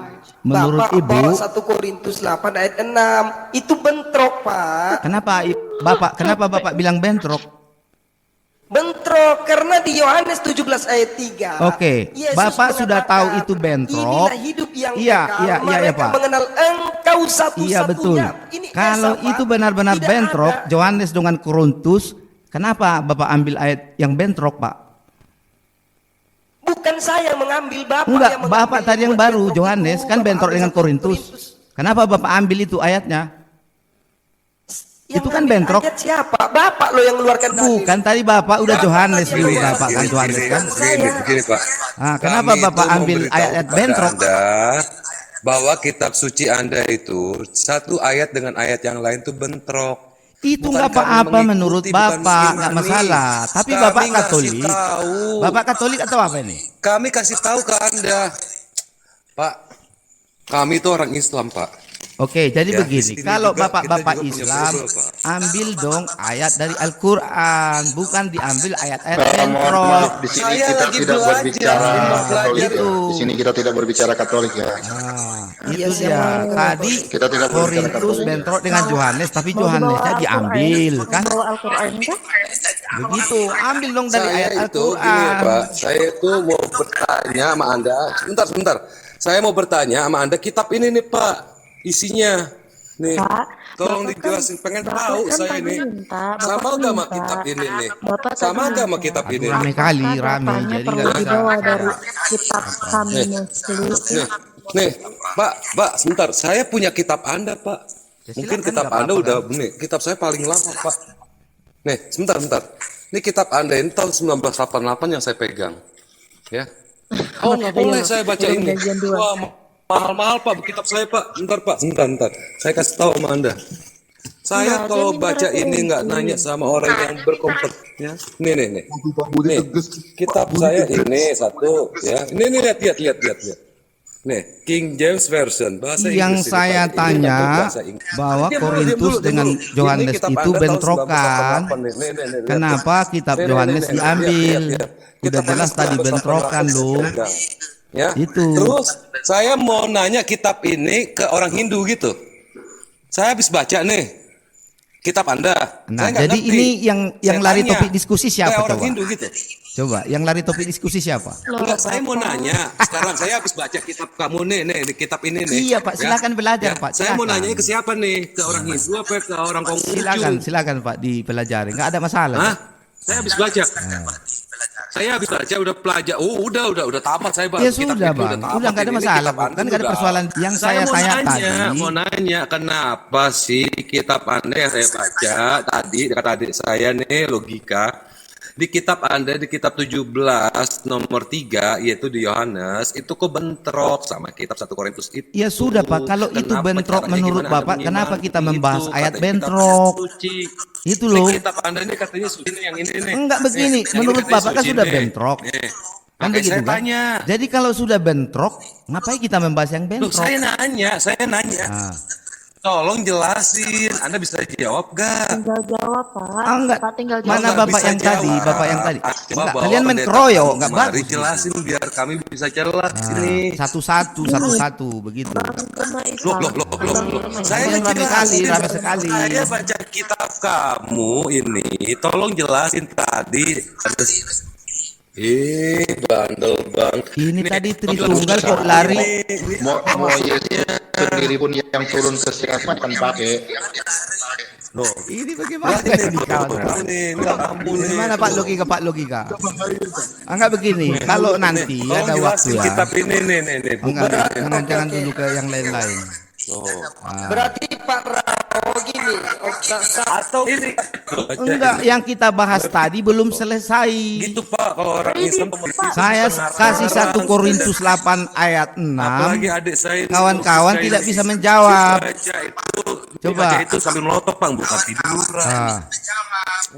Menurut Bapak ibu, bawa 1 Korintus 8 ayat 6. Itu bentrok Pak. kenapa Bapak bilang bentrok? Bentrok karena di Yohanes 17 ayat 3. Oke, Yesus Bapak sudah tahu mengatakan, itu bentrok. Inilah hidup yang Iya, kekal. iya, Mereka Pak. mengenal Engkau satu-satunya. Iya betul. Ini Kalau Esa, Pak. itu benar-benar Tidak bentrok, ada. Yohanes dengan Korintus, kenapa Bapak ambil ayat yang bentrok, Pak? Bukan saya yang mengambil, Bapak Enggak, yang mengambil. Bapak tadi yang Buat baru, bentrok Yohanes itu, kan Bapak bentrok ambil dengan 1 Korintus. Kenapa Bapak ambil itu ayatnya? Yang Itu kan ngambil bentrok. ayat siapa? Bapak lo yang keluarkan dalil. Bukan, tadi Bapak udah Yohanes tadi dulu yang Bapak kan Yohanes kan. Begini Pak. Ah, kenapa Kami Bapak itu ambil memberitahu ayat-ayat kepada bentrok? Anda bahwa kitab suci Anda itu satu ayat dengan ayat yang lain itu bentrok. Itu Bukan nggak kami apa-apa mengikuti, menurut bukan Bapak, nggak mengimani. masalah. Tapi Kami Bapak ngasih Katolik, tahu. Bapak Katolik atau apa ini? Kami kasih tahu ke Anda, Pak. Kami itu orang Islam, Pak. Oke, jadi Ya, begini, di sini kalau juga Bapak-Bapak kita juga punya Islam, Bible, Pak. ambil dong ayat dari Al-Quran, bukan diambil ayat-ayat Mohon bentrok. maaf, di sini Saya kita lagi tidak belajar, berbicara Katolik ya. Itu. Di sini kita tidak berbicara Katolik ya. Itu dia. Tadi Kita tidak berbicara Korintus Katolik. bentrok dengan Yohanes, tapi Yohanesnya diambil, kan? Bawa Al-Quran kan? Begitu, ambil dong dari Saya ayat itu gini Al-Quran. Pak, saya itu mau bertanya sama Anda. Sebentar. Saya mau bertanya sama Anda kitab ini nih Pak, isinya. Nih, Pak, tolong Bapak dijelasin. Pengen Bapak tahu kan saya tadi ini. minta, Sama Bapak gak sama minta. kitab ini nih? Bapak tadi Sama gak sama minta. kitab ini? Aduh, rame kali, Apakah rame, Bapaknya jadi perlu nggak bisa. dibawa dari kitab kami Muslim. Nih, Pak, sebentar. Saya punya kitab Anda, Pak. Ya, Mungkin silakan, kitab nggak Anda apa-apa, udah, nih, kitab saya paling lama, Pak. Nih, sebentar. Ini kitab Anda ini tahun 1988 yang saya pegang. Ya. Oh, nggak boleh saya baca Belum ini. gajian dua. Wah, mahal-mahal, Pak, kitab saya, Pak. Bentar, Pak. Sebentar. Saya kasih tahu sama Anda. Saya Nggak, kalau dia minta baca ini nggak referensi. nanya sama orang yang berkompeten. Ya. Nih. Nih, kitab saya ini satu, ya. Ini lihat. Nih, King James Version bahasa Yang Inggris ini, saya Pak. Ini tanya bahasa Inggris. bahwa Diam dulu, Korintus diam dengan dulu. Yohanes Ini kitab itu Anda tahun bentrokan. 1988 nih. Lihat. Kenapa kitab Nih, Yohanes nih, diambil? lihat. Udah Kitab jelas Anda tadi 1988 bentrokan saya loh. pegang. Ya. Itu. Terus saya mau nanya kitab ini ke orang Hindu gitu. Saya habis baca nih kitab Anda. Nah, Saya nggak jadi ngerti. ini yang Saya lari tanya topik diskusi siapa kayak orang coba? Hindu gitu. Coba, yang lari topik diskusi siapa? Enggak, saya mau nanya. Sekarang saya habis baca kitab kamu nih, di kitab ini nih. Iya, Pak, silakan belajar, Pak, Saya mau silakan. nanya ke siapa nih? Ke orang Hindu apa ke orang Konghucu? Silakan Pak dipelajari, nggak ada masalah. Hah? Pak. Saya habis baca. Saya habis baca udah pelajar. Oh, udah tamat saya baru Ya kitab sudah itu Bang, tamat. udah nggak ada Ini masalah, kitab Pak. Anda Kan nggak ada udah. persoalan. Yang saya tanya tadi. Mau nanya kenapa sih kitab Anda yang saya baca tadi kata adik saya nih logika di kitab Anda di kitab 17 nomor 3 yaitu di Yohanes itu kok bentrok sama kitab 1 Korintus itu. Ya sudah Pak, kalau itu Kenapa bentrok caranya menurut gimana Bapak, Anda kenapa mengimani kita membahas itu? ayat Katanya kitab bentrok? suci. Itu Nih, loh. kitab Anda ini katanya suci nih yang ini nih. Enggak begini, Nih, yang menurut ini katanya Bapak kan suci sudah nih. bentrok. Nih. Kan Makanya begitu saya kan? tanya. Jadi kalau sudah bentrok, ngapain kita membahas yang Loh, bentrok? saya nanya. Nah, Tolong jelasin. Anda bisa jawab gak? Tinggal jawab, Pak. Ah, enggak. Pak tinggal jawab. Mana Nggak bapak bisa yang tadi? jawab. Bapak yang tadi. Coba Enggak, bawa kalian main pendeta keroyok, enggak mari bagus. jelasin biar kami bisa jelas ini. Satu-satu begitu. Agama Loh, Islam. loh. Saya Rame sekali, jelasin. rame sekali. Saya baca kitab kamu ini. Tolong jelasin tadi. Bandel bang. Ini tadi Tritunggal kok lari. Mau Yesus sendiri pun yang turun ke siapa kan pakai. Loh, Ini bagaimana ini kawan? Gimana Pak logika? Enggak begini. Kalau nanti Tolong ada waktu jelasin ya. kitab ini nih. Enggak, jangan dulu ke yang lain-lain. Berarti Pak Rao gini, Atau ini. Enggak, yang kita bahas tadi belum selesai. Gitu Pak, kalau orang Islam Saya kasih 1 Korintus 8 ayat 6. apalagi adik saya ini, Kawan-kawan saya tidak ini bisa menjawab. Coba. Baca itu sambil melotot Bang, bukan tiduran. Ah.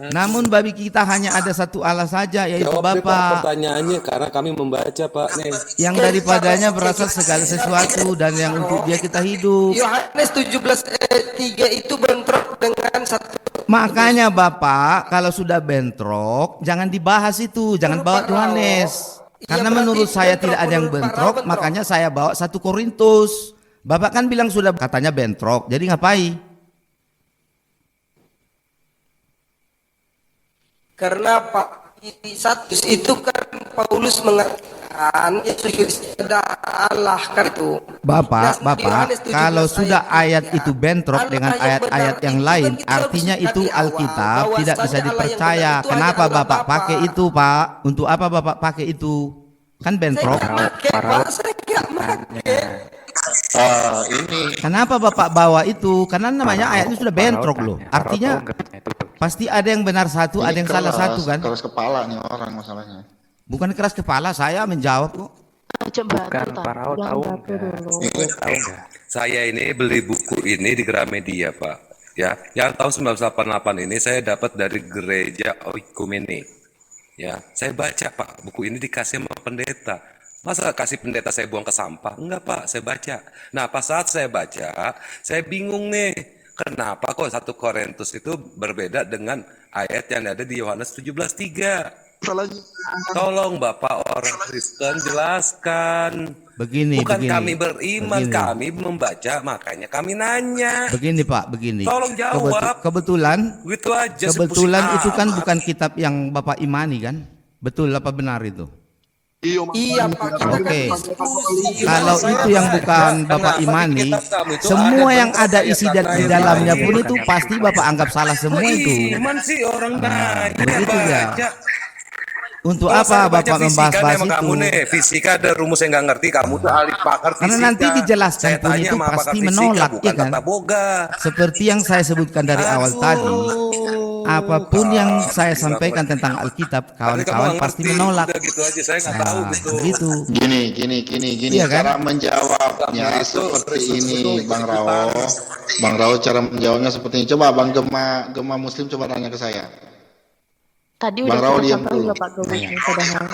Namun bagi kita hanya ada satu Allah saja, yaitu Jawab deh, Pak, Bapa, pertanyaannya karena kami membaca Pak nih. yang daripadanya berasal segala sesuatu dan yang untuk Dia kita hidup. Yohanes 17:3 itu bentrok dengan satu. Makanya Bapak, kalau sudah bentrok, jangan dibahas itu, jangan bawa Yohanes. Karena berarti menurut saya bentrok, tidak ada yang menurut Pak Rao bentrok, bentrok. makanya saya bawa 1 Korintus. Bapak kan bilang sudah katanya bentrok, jadi ngapain? Karena Pak satu itu kan Paulus mengatakan Yesus ada Allah kan itu. Bapak, Nah, di Yohanes 17 kalau sudah ayat ayat itu bentrok Allah dengan yang ayat-ayat benar yang itu lain, kan kita artinya harus itu dari awal Alkitab bahwa tidak bisa saja Allah yang dipercaya. benar itu Kenapa hanya Allah Bapak Bapa. pakai itu, Pak? Untuk apa Bapak pakai itu? Kan bentrok. Saya nggak pakai. Ini Kenapa Bapak bawa itu? Karena namanya ayatnya sudah bentrok loh. Artinya pasti ada yang benar satu, ada yang salah satu kan? keras kepala nih orang masalahnya. Bukan keras kepala, saya menjawab kok. Coba Bukan, tuh, Pak Rao jangan tahu batu nggak? dulu. Tahu nggak? Saya ini beli buku ini di Gramedia Pak. Ya, yang tahun 1988 ini saya dapat dari gereja Oikumene. Ya, saya baca Pak, buku ini dikasih sama pendeta. Masa kasih pendeta saya buang ke sampah? Enggak Pak, saya baca. Nah, pas saat saya baca, saya bingung nih. Kenapa kok 1 Korintus itu berbeda dengan ayat yang ada di Yohanes 17:3? Salahnya. Tolong Bapak orang Kristen jelaskan. Begini, Bukan begini. kami beriman, Begini. kami membaca, makanya kami nanya. Begini Pak, begini. Tolong jawab. Kebetulan Gitu aja. Kebetulan sepusing itu kan amat. bukan kitab yang Bapak imani kan? Betul apa benar itu? Iya Pak. kita kan Oke. diskusi. Kalau itu yang bukan Bapak imani, semua yang ada isi di dalamnya pun itu pasti Bapak anggap salah semua itu. Iman sih orang nanya. begitu ya. baca. Untuk Kalau saya apa baca Bapak fisika membahas sama kamu itu? nih, fisika ada rumus yang nggak ngerti, kamu tuh ahli pakar fisika. Karena nanti dijelaskan Saya pun tanya itu sama pakar pasti fisika, menolak, bukan ya kan? tata boga. Seperti yang saya sebutkan dari awal tadi, apapun yang saya sampaikan tentang Alkitab, kawan-kawan pasti menolak. Udah gitu aja, saya nggak tahu Nah, gitu. begitu. Gini. Iya kan? Cara menjawabnya seperti ini, Bang Rao. Bang Rao cara menjawabnya seperti ini. Coba Bang Gema Muslim coba tanya ke saya. Tadi Bang udah Rao kita diam sampai dulu. Pak Gowin padahal.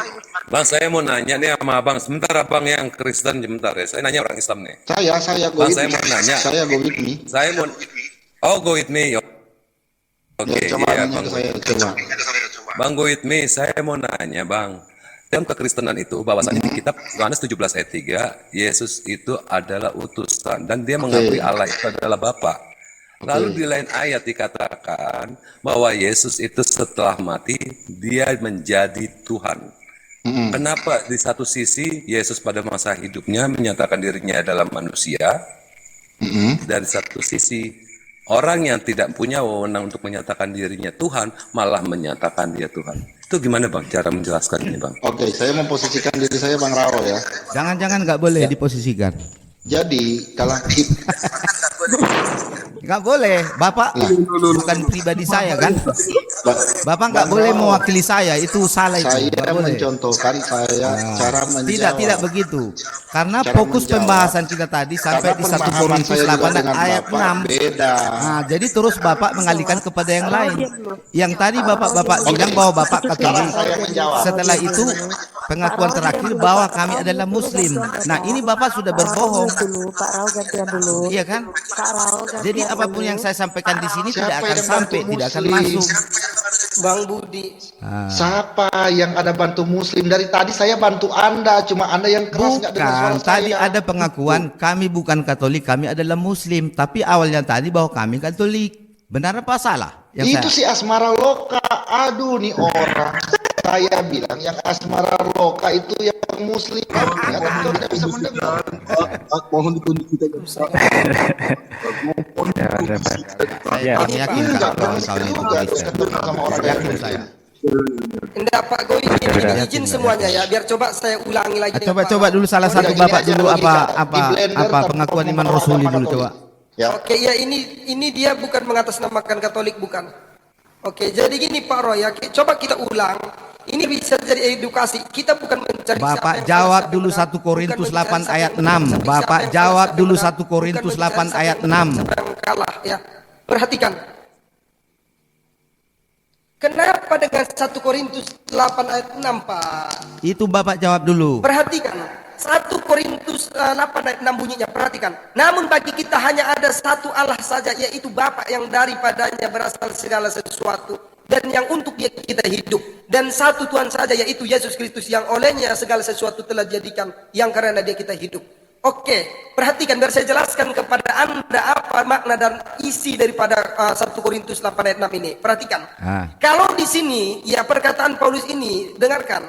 Bang, saya mau nanya nih sama abang. Sebentar abang yang Kristen, sebentar ya. Saya nanya orang Islam nih. Saya go Bang, with saya me. mau nanya. Saya go with me. Saya mau, oh go with me. Oke, Ya, coba iya nanya bang. ke saya, coba. Bang go with me, saya mau nanya bang. Dalam kekristenan itu bahwasanya di kitab Yohanes 17 ayat 3, Yesus itu adalah utusan dan dia mengakui Allah itu adalah Bapa. Lalu di lain ayat dikatakan bahwa Yesus itu setelah mati dia menjadi Tuhan. Kenapa di satu sisi Yesus pada masa hidupnya menyatakan dirinya adalah manusia, dari satu sisi orang yang tidak punya wewenang untuk menyatakan dirinya Tuhan malah menyatakan dia Tuhan. Itu gimana bang cara menjelaskannya bang? Oke, saya memposisikan diri saya Bang Rao ya. Jangan-jangan nggak boleh diposisikan. Jadi kalau Nggak boleh, Bapak bukan pribadi saya kan? Bapak nggak boleh mewakili saya, itu salah itu. Saya Nggak boleh. mencontohkan cara menjawab. Tidak begitu. Karena Cara fokus menjawab. pembahasan kita tadi sampai Karena di 1 pemahaman Korintus saya juga 8 dengan ayat Bapak 6. beda. Nah, jadi terus Bapak mengalihkan kepada yang lain. Yang tadi Bapak bilang bahwa Bapak Sekarang Katolik. saya menjawab. Setelah itu pengakuan terakhir bahwa kami adalah Muslim. Nah, ini Bapak sudah berbohong. Pak Rao gantian dulu. Iya kan? Pak Rao gantian Jadi apapun yang saya sampaikan di sini tidak Siapa akan yang sampai, bantu tidak akan Muslim? masuk. Bang Budi. Siapa yang ada bantu Muslim? Dari tadi saya bantu Anda, cuma Anda yang keras nggak dengar suara Bukan, tadi saya. ada pengakuan kami bukan Katolik, kami adalah Muslim. Tapi awalnya tadi bahwa kami Katolik. Benar apa salah? Itu si Asmara Loka. Aduh nih orang. Saya bilang yang Asmara Loka itu yang Muslim. Ya, tapi kau tidak bisa mendengar. Mohon ditunjuk kita. Saya yakin Kak, kawan-kawan itu Kristen. Sama orang Yakin saya. Enggak Pak Goy, ini izin semuanya ya, biar coba saya ulangi lagi. dengan Pak Coba Rao. dulu salah satu Gini Bapak aja dulu logika. apa Di blender tanpa pengakuan iman membawa Rasuli nama dulu Katolik. coba. Ya. Oke, ya ini dia bukan mengatasnamakan Katolik, bukan. Oke, jadi gini Pak Roy ya, coba kita ulang. Ini bisa jadi edukasi. Kita bukan mencari siapa Bapak yang jawab salah, dulu siapa 1 yang Korintus benar. 8 Bukan ayat mencari siapa 6. yang Bapak salah, siapa jawab yang dulu benar. 1 Korintus Bukan mencari 8 siapa ayat yang benar, 6. siapa yang kalah ya. Perhatikan. Kenapa dengan 1 Korintus 8 ayat 6 Pak? Itu Bapak jawab dulu. Perhatikan, 1 Korintus 8 ayat 6 bunyinya, perhatikan. Namun bagi kita hanya ada satu Allah saja, yaitu Bapa yang daripadanya berasal segala sesuatu, dan yang untuk dia kita hidup. Dan satu Tuhan saja, yaitu Yesus Kristus, yang olehnya segala sesuatu telah dijadikan, yang karena dia kita hidup. Oke, perhatikan, biar saya jelaskan kepada Anda apa makna dan isi daripada 1 Korintus 8 ayat 6 ini. Perhatikan. Kalau di sini, ya perkataan Paulus ini, dengarkan.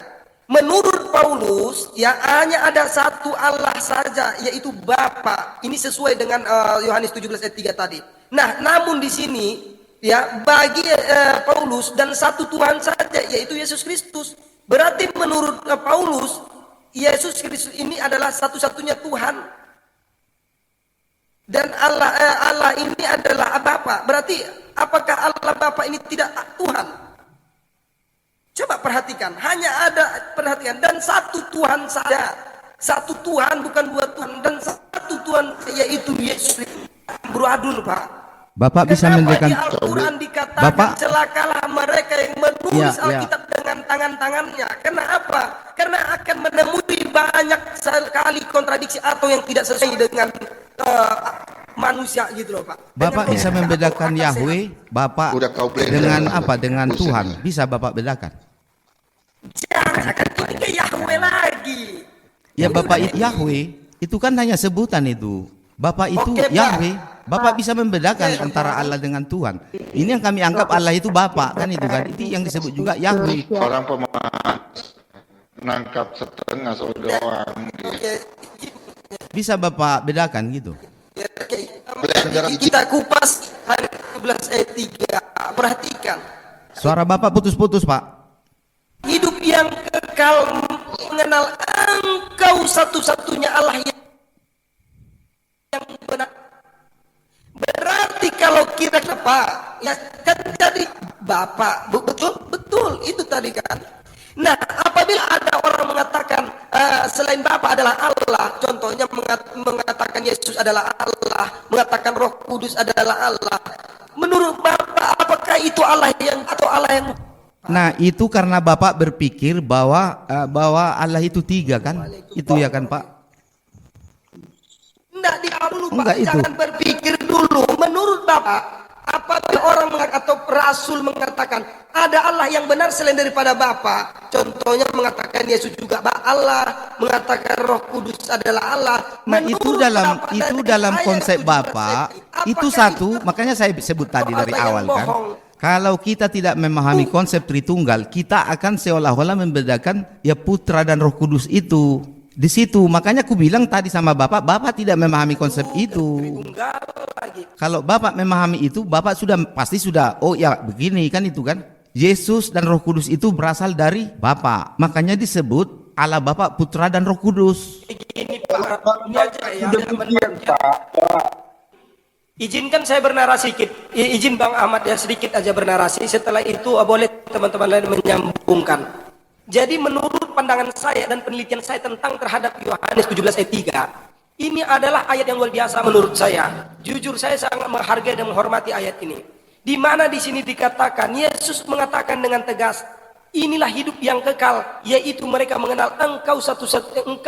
Menurut Paulus, ya hanya ada satu Allah saja, yaitu Bapa. Ini sesuai dengan Yohanes 17 ayat 3 tadi. Nah, namun di sini, ya bagi Paulus dan satu Tuhan saja, yaitu Yesus Kristus. Berarti menurut Paulus, Yesus Kristus ini adalah satu-satunya Tuhan. Dan Allah ini adalah Bapa. Berarti apakah Allah Bapa ini tidak Tuhan? Coba perhatikan, hanya ada, perhatikan, dan satu Tuhan saja. Satu Tuhan, bukan dua Tuhan, dan satu Tuhan yaitu Yesus. Beradul, Pak. Bapak bisa Kenapa mendekan di Al-Quran dikatakan Bapak celakalah mereka yang menulis Ya, ya. Alkitab dengan tangan-tangannya. Kenapa? Karena akan menemui banyak sekali kontradiksi atau yang tidak sesuai dengan manusia gitu loh Pak. Bapak bisa membedakan Yahweh Bapak Udah kau blender. dengan apa? Dengan Buset. Tuhan. Bisa Bapak bedakan? Jangan akan ini ke Yahweh lagi. Ya Bapak itu Yahweh itu kan hanya sebutan itu. Bapak itu Oke, Pak. Yahweh. Bapak bisa membedakan antara Allah dengan Tuhan. Ini yang kami anggap Allah itu Bapak kan itu kan. Itu yang disebut juga Yahweh. Orang pemahaman nangkap setengah so doang. Oke. Bisa Bapak bedakan gitu. Ya, oke. Kita kupas hari 12 ayat 3. Perhatikan. Suara Bapak putus-putus, Pak. Hidup yang kekal mengenal Engkau satu-satunya Allah yang benar. Berarti kalau kita Pak, ya kan jadi Bapak, betul itu tadi kan. Nah, apabila ada orang mengatakan selain Bapa adalah Allah, contohnya mengatakan Yesus adalah Allah, mengatakan Roh Kudus adalah Allah. Menurut Bapak, apakah itu Allah yang atau Allah yang? Nah, itu karena Bapak berpikir bahwa Allah itu 3 kan? Itu ya kan, Pak? Enggak, dulu Pak, Enggak itu. jangan berpikir dulu. Menurut Bapak, apabila orang atau Rasul mengatakan ada Allah yang benar selain daripada Bapa, contohnya mengatakan Yesus juga Allah, mengatakan Roh Kudus adalah Allah. Nah, Menurut Bapak, itu dari dalam ayat konsep 17 Bapak apakah itu satu, makanya saya sebut tadi dari Allah yang awal kan. bohong? Kalau kita tidak memahami konsep Tritunggal, kita akan seolah-olah membedakan ya Putra dan Roh Kudus itu. Di situ, makanya aku bilang tadi sama Bapak, Bapak tidak memahami konsep itu. Tunggal lagi. Kalau Bapak memahami itu, Bapak pasti sudah, oh ya begini kan itu kan. Yesus dan Roh Kudus itu berasal dari Bapa. Makanya disebut Allah Bapa, Putra dan Roh Kudus. Ini Pak, ini aja ya. Izinkan saya bernarasi sedikit. Izin Bang Ahmad ya sedikit aja bernarasi. Setelah itu boleh teman-teman lain menyambungkan. Jadi menurut pandangan saya dan penelitian saya tentang terhadap Yohanes 17 ayat 3, ini adalah ayat yang luar biasa menurut saya. Jujur saya sangat menghargai dan menghormati ayat ini. Di mana di sini dikatakan Yesus mengatakan dengan tegas, inilah hidup yang kekal, yaitu mereka mengenal Engkau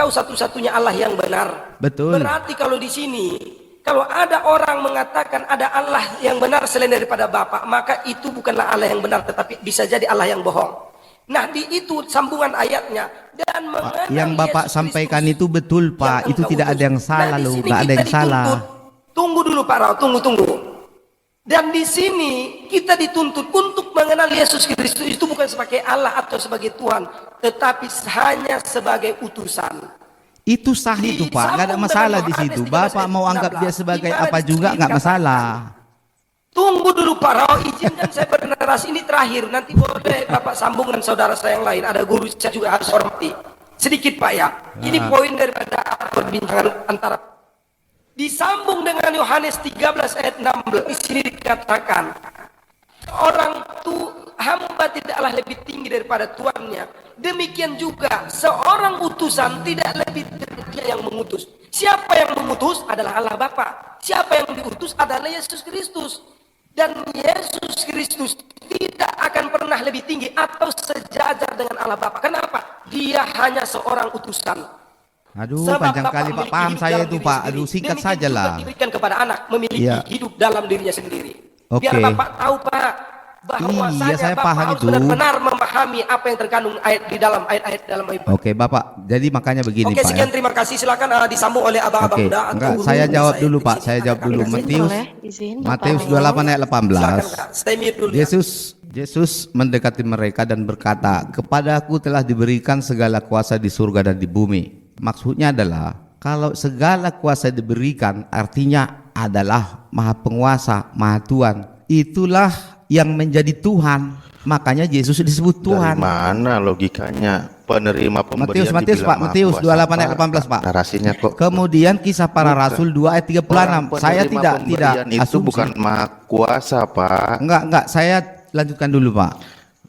satu-satunya Allah yang benar. Betul. Berarti kalau di sini, kalau ada orang mengatakan ada Allah yang benar selain daripada Bapa, maka itu bukanlah Allah yang benar, tetapi bisa jadi Allah yang bohong. Nah, di itu sambungan ayatnya dan mengenal Yang Bapak Yesus sampaikan Kristus itu betul Pak, yang itu Engkau tidak utus. ada yang salah Nah, di loh, sini nggak ada kita yang salah. dituntut. Tunggu dulu Pak Rao, tunggu. Dan di sini kita dituntut untuk mengenal Yesus Kristus itu bukan sebagai Allah atau sebagai Tuhan, tetapi hanya sebagai utusan. Itu sah itu Pak, nggak ada masalah di situ. Bapak mau anggap dia sebagai apa juga nggak masalah. Tunggu dulu Pak Rao, izinkan saya bernarasi ini terakhir. Nanti boleh Bapak sambung dengan saudara saya yang lain. Ada guru saya juga harus hormati. Sedikit Pak ya. Ini poin daripada perbincangan antara. Disambung dengan Yohanes 13 ayat 16. Di sini dikatakan, orang hamba tidaklah lebih tinggi daripada tuannya. Demikian juga seorang utusan tidak lebih dari dia yang mengutus. Siapa yang mengutus adalah Allah Bapa. Siapa yang diutus adalah Yesus Kristus. Dan Yesus Kristus tidak akan pernah lebih tinggi atau sejajar dengan Allah Bapa. Kenapa? Dia hanya seorang utusan. Aduh, Sebab panjang Bapa kali Pak, memiliki paham hidup saya dalam itu diri Pak. sendiri. Aduh, singkat Demikian saja juga lah. diberikan kepada anak memiliki Iya. hidup dalam dirinya sendiri. Biar Oke. Bapak tahu Pak, bahwa Iya, saya Bapak paham harus itu. benar-benar memahami apa yang terkandung di dalam ayat-ayat dalam Bible. Oke Bapak, jadi makanya begini Oke, Pak sekian ya. terima kasih. Silakan disambung oleh abang-abang Oke, muda atau enggak, guru. saya jawab Saya dulu di Pak, sini saya jawab akan dulu. kasih. Izin Matius, boleh? Izin, Bapak Matius Rao. 28 ayat 18. Silakan Kak. Stay mute dulu ya. Yesus mendekati mereka dan berkata, kepadaku telah diberikan segala kuasa di surga dan di bumi. Maksudnya adalah, kalau segala kuasa diberikan, artinya adalah maha penguasa, maha Tuhan. Itulah yang menjadi Tuhan. Makanya Yesus disebut Tuhan. Dari mana logikanya penerima pemberian Matius dibilang Pak, Matius maha kuasa, 28 ayat 18 Pak. Narasinya kok Kemudian kisah para Bukan. rasul 2 ayat 36. Saya penerima tidak pemberian itu asumsi. bukan maha kuasa, Pak. Enggak, saya lanjutkan dulu Pak.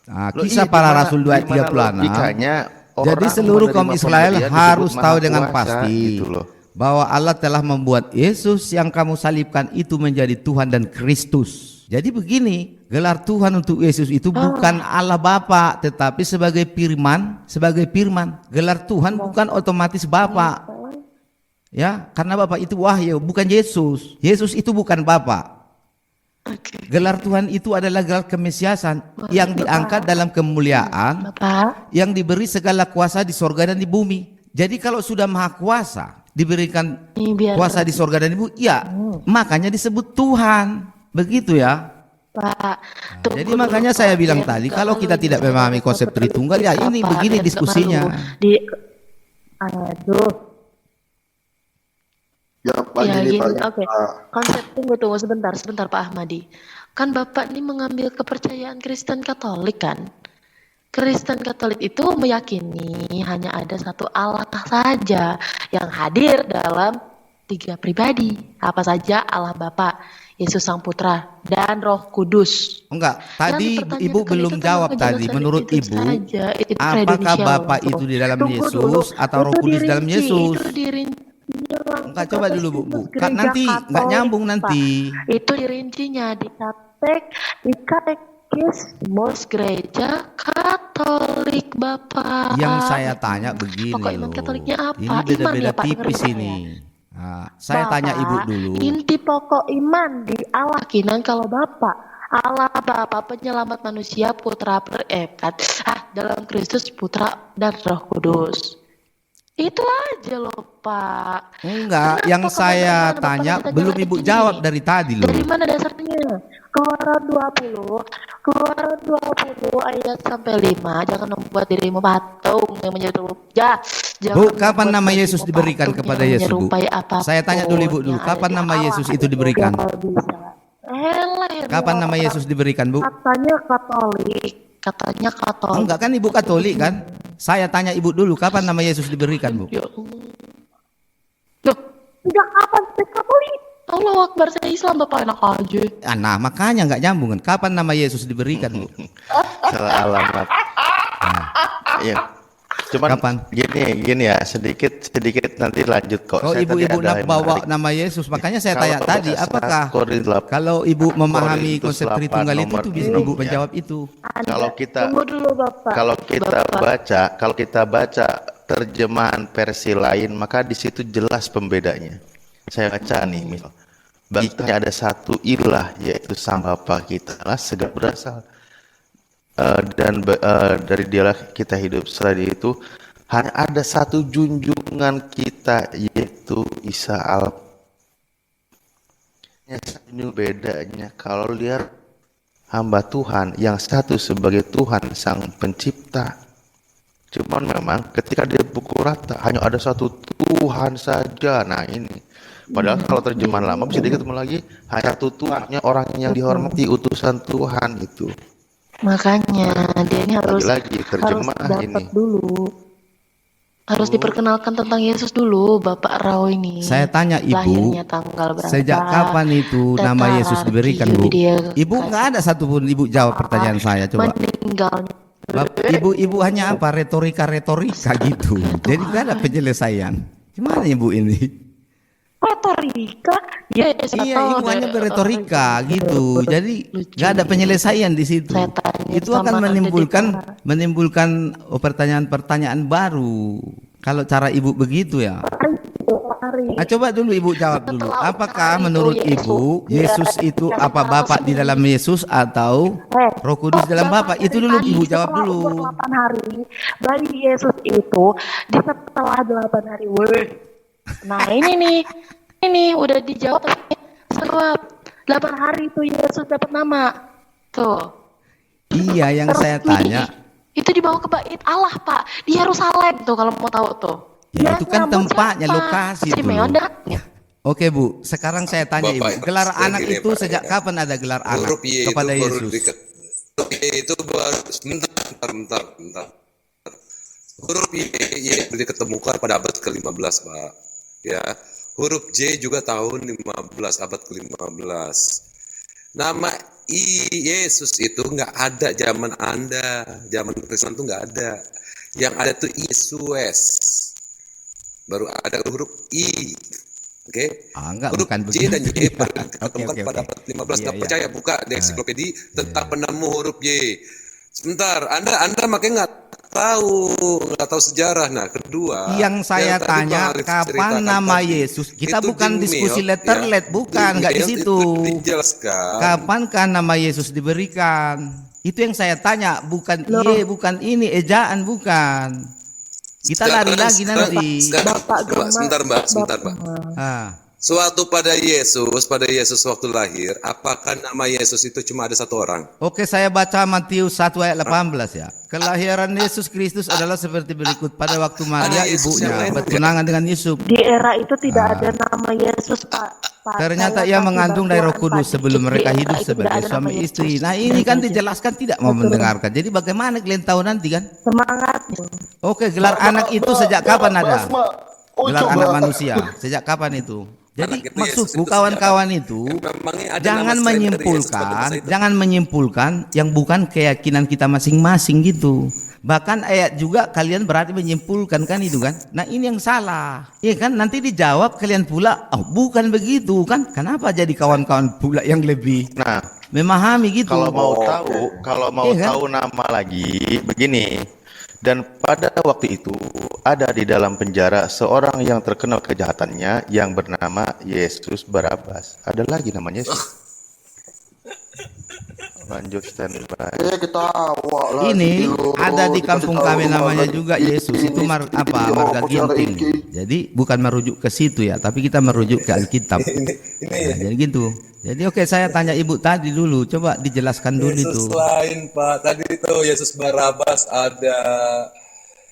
Nah, Loh, kisah iya, para gimana- rasul 2 ayat gimana 36. logikanya Jadi orang seluruh kaum menerima Israel pemberian harus disebut tahu maha dengan kuasa, pasti gitu loh. bahwa Allah telah membuat Yesus yang kamu salibkan itu menjadi Tuhan dan Kristus. Jadi begini, gelar Tuhan untuk Yesus itu bukan Allah Bapa, tetapi sebagai firman. Gelar Tuhan bukan otomatis Bapa. Ya, karena Bapa itu wahyu, bukan Yesus. Yesus itu bukan Bapa. Gelar Tuhan itu adalah gelar kemesiasan yang diangkat dalam kemuliaan, Bapak, yang diberi segala kuasa di sorga dan di bumi. Jadi kalau sudah maha kuasa, diberikan ini biar kuasa di sorga dan di bumi, ya makanya disebut Tuhan. Begitu ya. Pak. Tunggu Jadi dulu, makanya Pak. saya bilang Biar tadi, nggak kalau kita malu tidak ini memahami sama konsep Tritunggal, ya ini Bapak, begini biar nggak diskusinya. malu. Aduh. Ya, Pak, Ya, gini, gini, Pak. oke. Konsep tunggu sebentar Pak Ahmadi. Kan Bapak ini mengambil kepercayaan Kristen Katolik kan? Kristen Katolik itu meyakini hanya ada satu Allah saja yang hadir dalam 3 pribadi. Apa saja? Allah Bapa, Yesus Sang Putra, dan Roh Kudus. Enggak, tadi Yang Ibu dipertanyakan belum itu kan jawab penjelasan tadi. Menurut itu Ibu, saja, itu apakah kredensial Bapa untuk- itu di dalam Tunggu Yesus dulu, atau Roh itu Kudus di dalam dirinci, Yesus? Itu dirinci. Enggak, coba dulu Bu. Gereja Nanti enggak Katolik, nyambung Pak. nanti. Itu dirincinya di katekismus gereja Katolik Bapak. Yang saya tanya begini Pokok iman loh. Katoliknya apa? Ini Iman beda-beda ya, Pak, tipis dengerin ini. Nah, saya tanya Ibu dulu. Inti pokok iman di Allah kinan kalau Bapak Allah Bapa penyelamat manusia putra dalam Kristus putra dan Roh Kudus. Itu aja loh Pak. Enggak, Kenapa yang saya kemana-mana tanya Bapak belum ditanya Ibu lagi jawab gini? dari tadi loh. Dari mana dasarnya? Keluaran 20 ayat sampai 5. Jangan membuat dirimu patung yang menjadi ya. Bu, kapan nama Yesus diberikan kepada Yesus, Bu? Saya tanya dulu Ibu dulu, kapan nama Yesus itu diberikan? Kapan nama Yesus diberikan, Bu? Katanya Katolik. Oh, enggak kan Ibu Katolik kan? Saya tanya Ibu dulu, kapan nama Yesus diberikan, Bu? Ya Allah. Loh, sejak kapan saya Katolik? Allah Akbar, saya Islam, Bapak enak aja. Nah, makanya nggak nyambung kan. Kapan nama Yesus diberikan, Bu? Salah alamat. Iya. Cuman Kapan? gini ya, sedikit nanti lanjut kok. Kalau Saya tadi ibu-ibu ada yang bawa menarik. nama Yesus, makanya saya Kalau tanya tadi, pada apakah saat Korintus kalau ibu memahami Korintus konsep 8 Tritunggal itu nomor bisa 6, ibu ya. menjawab itu. Kalau kita Tunggu dulu Bapak. kalau kita baca terjemahan versi lain, maka di situ jelas pembedanya. Saya baca nih, misal baginya ada satu ilah, yaitu Sang Bapa kita lah segala berasal dari dialah kita hidup. Setelah itu hanya ada satu junjungan kita, yaitu Isa Allah. Ini bedanya kalau lihat hamba Tuhan yang satu sebagai Tuhan Sang Pencipta. Cuman memang ketika dia pukul rata hanya ada satu Tuhan saja. Nah ini, padahal kalau terjemahan lama bisa diketemu lagi hanya satu Tuhannya, orang yang dihormati, utusan Tuhan itu. Makanya dia ini harus Lagi-lagi terjemah dapat ini. dulu. Harus diperkenalkan tentang Yesus dulu, Bapak Rao ini. Saya tanya ibu, Lahirnya tanggal berapa? sejak kapan itu nama data Yesus diberikan, arti Bu? dia Ibu nggak ada satupun ibu jawab pertanyaan saya, coba. meninggalnya. Ibu hanya apa, retorika gitu. Jadi nggak ada penyelesaian. Gimana ibu ini? Retorika? Ya, Iya, ibu hanya berretorika gitu. Jadi nggak ada penyelesaian di situ. Saya tanya Itu sama akan Anda di menimbulkan pertanyaan-pertanyaan baru. Kalau cara ibu begitu ya. Nah, coba dulu ibu jawab dulu. Apakah menurut ibu Yesus itu apa Bapak di dalam Yesus atau Roh Kudus dalam Bapak? Itu dulu ibu jawab dulu. 8 hari bayi Yesus itu di setelah 8 hari. Weh. Nah ini udah dijawab sebab 8 hari itu Yesus dapat nama. Tuh. Iya, yang Terus saya tanya. Itu dibawa ke bait Allah, Pak, di Yerusalem tuh kalau mau tahu tuh. Ya, itu kan nyambut tempatnya, siapa? lokasi Simeon dulu. datang. Oke Bu, sekarang saya tanya Bapak, Ibu, gelar saya anak gini, itu Pak, sejak ya. kapan ada gelar anak Huruf Y kepada itu baru Yesus? huruf Y itu baru sebentar. Huruf Y diketemukan pada abad ke-15, Pak. Ya. Huruf J juga tahun 15, abad ke-15. Nama Yesus itu nggak ada zaman Anda, zaman Kristen itu nggak ada. Yang ada tuh Yesus. Baru ada huruf I. Oke. Enggak, Huruf bukan J dan begitu. Y baru diketemukan Oke. pada abad 15. Iya, Nggak iya. percaya, buka di ensiklopedia tentang penemu huruf Y. Sebentar, Anda makanya nggak tahu sejarah. Nah, kedua, Yang saya tadi tanya, Bang Alif kapan ceritakan nama tadi, Yesus? Kita itu bukan di diskusi Milk, letterlet, bukan, nggak di Milk situ. itu dijelaskan. Kapankah nama Yesus diberikan? Itu yang saya tanya, bukan iye, bukan ini, ejaan bukan. Kita lari lagi nanti. Sebentar, Mbak. Ah. Suatu pada Yesus waktu lahir, apakah nama Yesus itu cuma ada satu orang? Oke, saya baca Matius 1 ayat 18 ya. Kelahiran Yesus Kristus adalah seperti berikut. Pada waktu Maria Ada Yesus yang ibunya lain bertunangan dengan Yusuf. Di era itu tidak ada nama Yesus, Pak. Ternyata Saya ia kasih mengandung dari Roh bantuan, Kudus Pak, sebelum dikit. mereka Di era hidup itu tidak sebagai ada suami nama istri. Yesus. Nah, ini kan dijelaskan tidak mau mendengarkan. Jadi bagaimana kalian tahu nanti kan? Semangat. Oke, gelar anak itu sejak kapan ada? Gelar anak manusia sejak kapan itu? Jadi Anak itu maksudku Yesus itu kawan-kawan itu Memangnya ada jangan nama selain dari Yesus pada masa itu? jangan menyimpulkan yang bukan keyakinan kita masing-masing gitu. Bahkan ayat juga kalian berarti menyimpulkan kan itu kan. Nah ini yang salah. Iya kan nanti dijawab kalian pula, oh bukan begitu kan. Kenapa jadi kawan-kawan pula yang lebih memahami gitu. Kalau mau Iya kan? tahu nama lagi begini. Dan pada waktu itu ada di dalam penjara seorang yang terkenal kejahatannya yang bernama Yesus Barabas. Ada lagi namanya Yesus. Lanjut standby. Ini ada di kampung kami namanya juga Yesus. Itu marga ginting. Jadi bukan merujuk ke situ ya, tapi kita merujuk ke Alkitab. Nah, jadi gitu. Jadi oke, saya tanya ibu tadi dulu, coba dijelaskan dulu itu. Yesus lain, Pak. Tadi itu Yesus Barabas ada.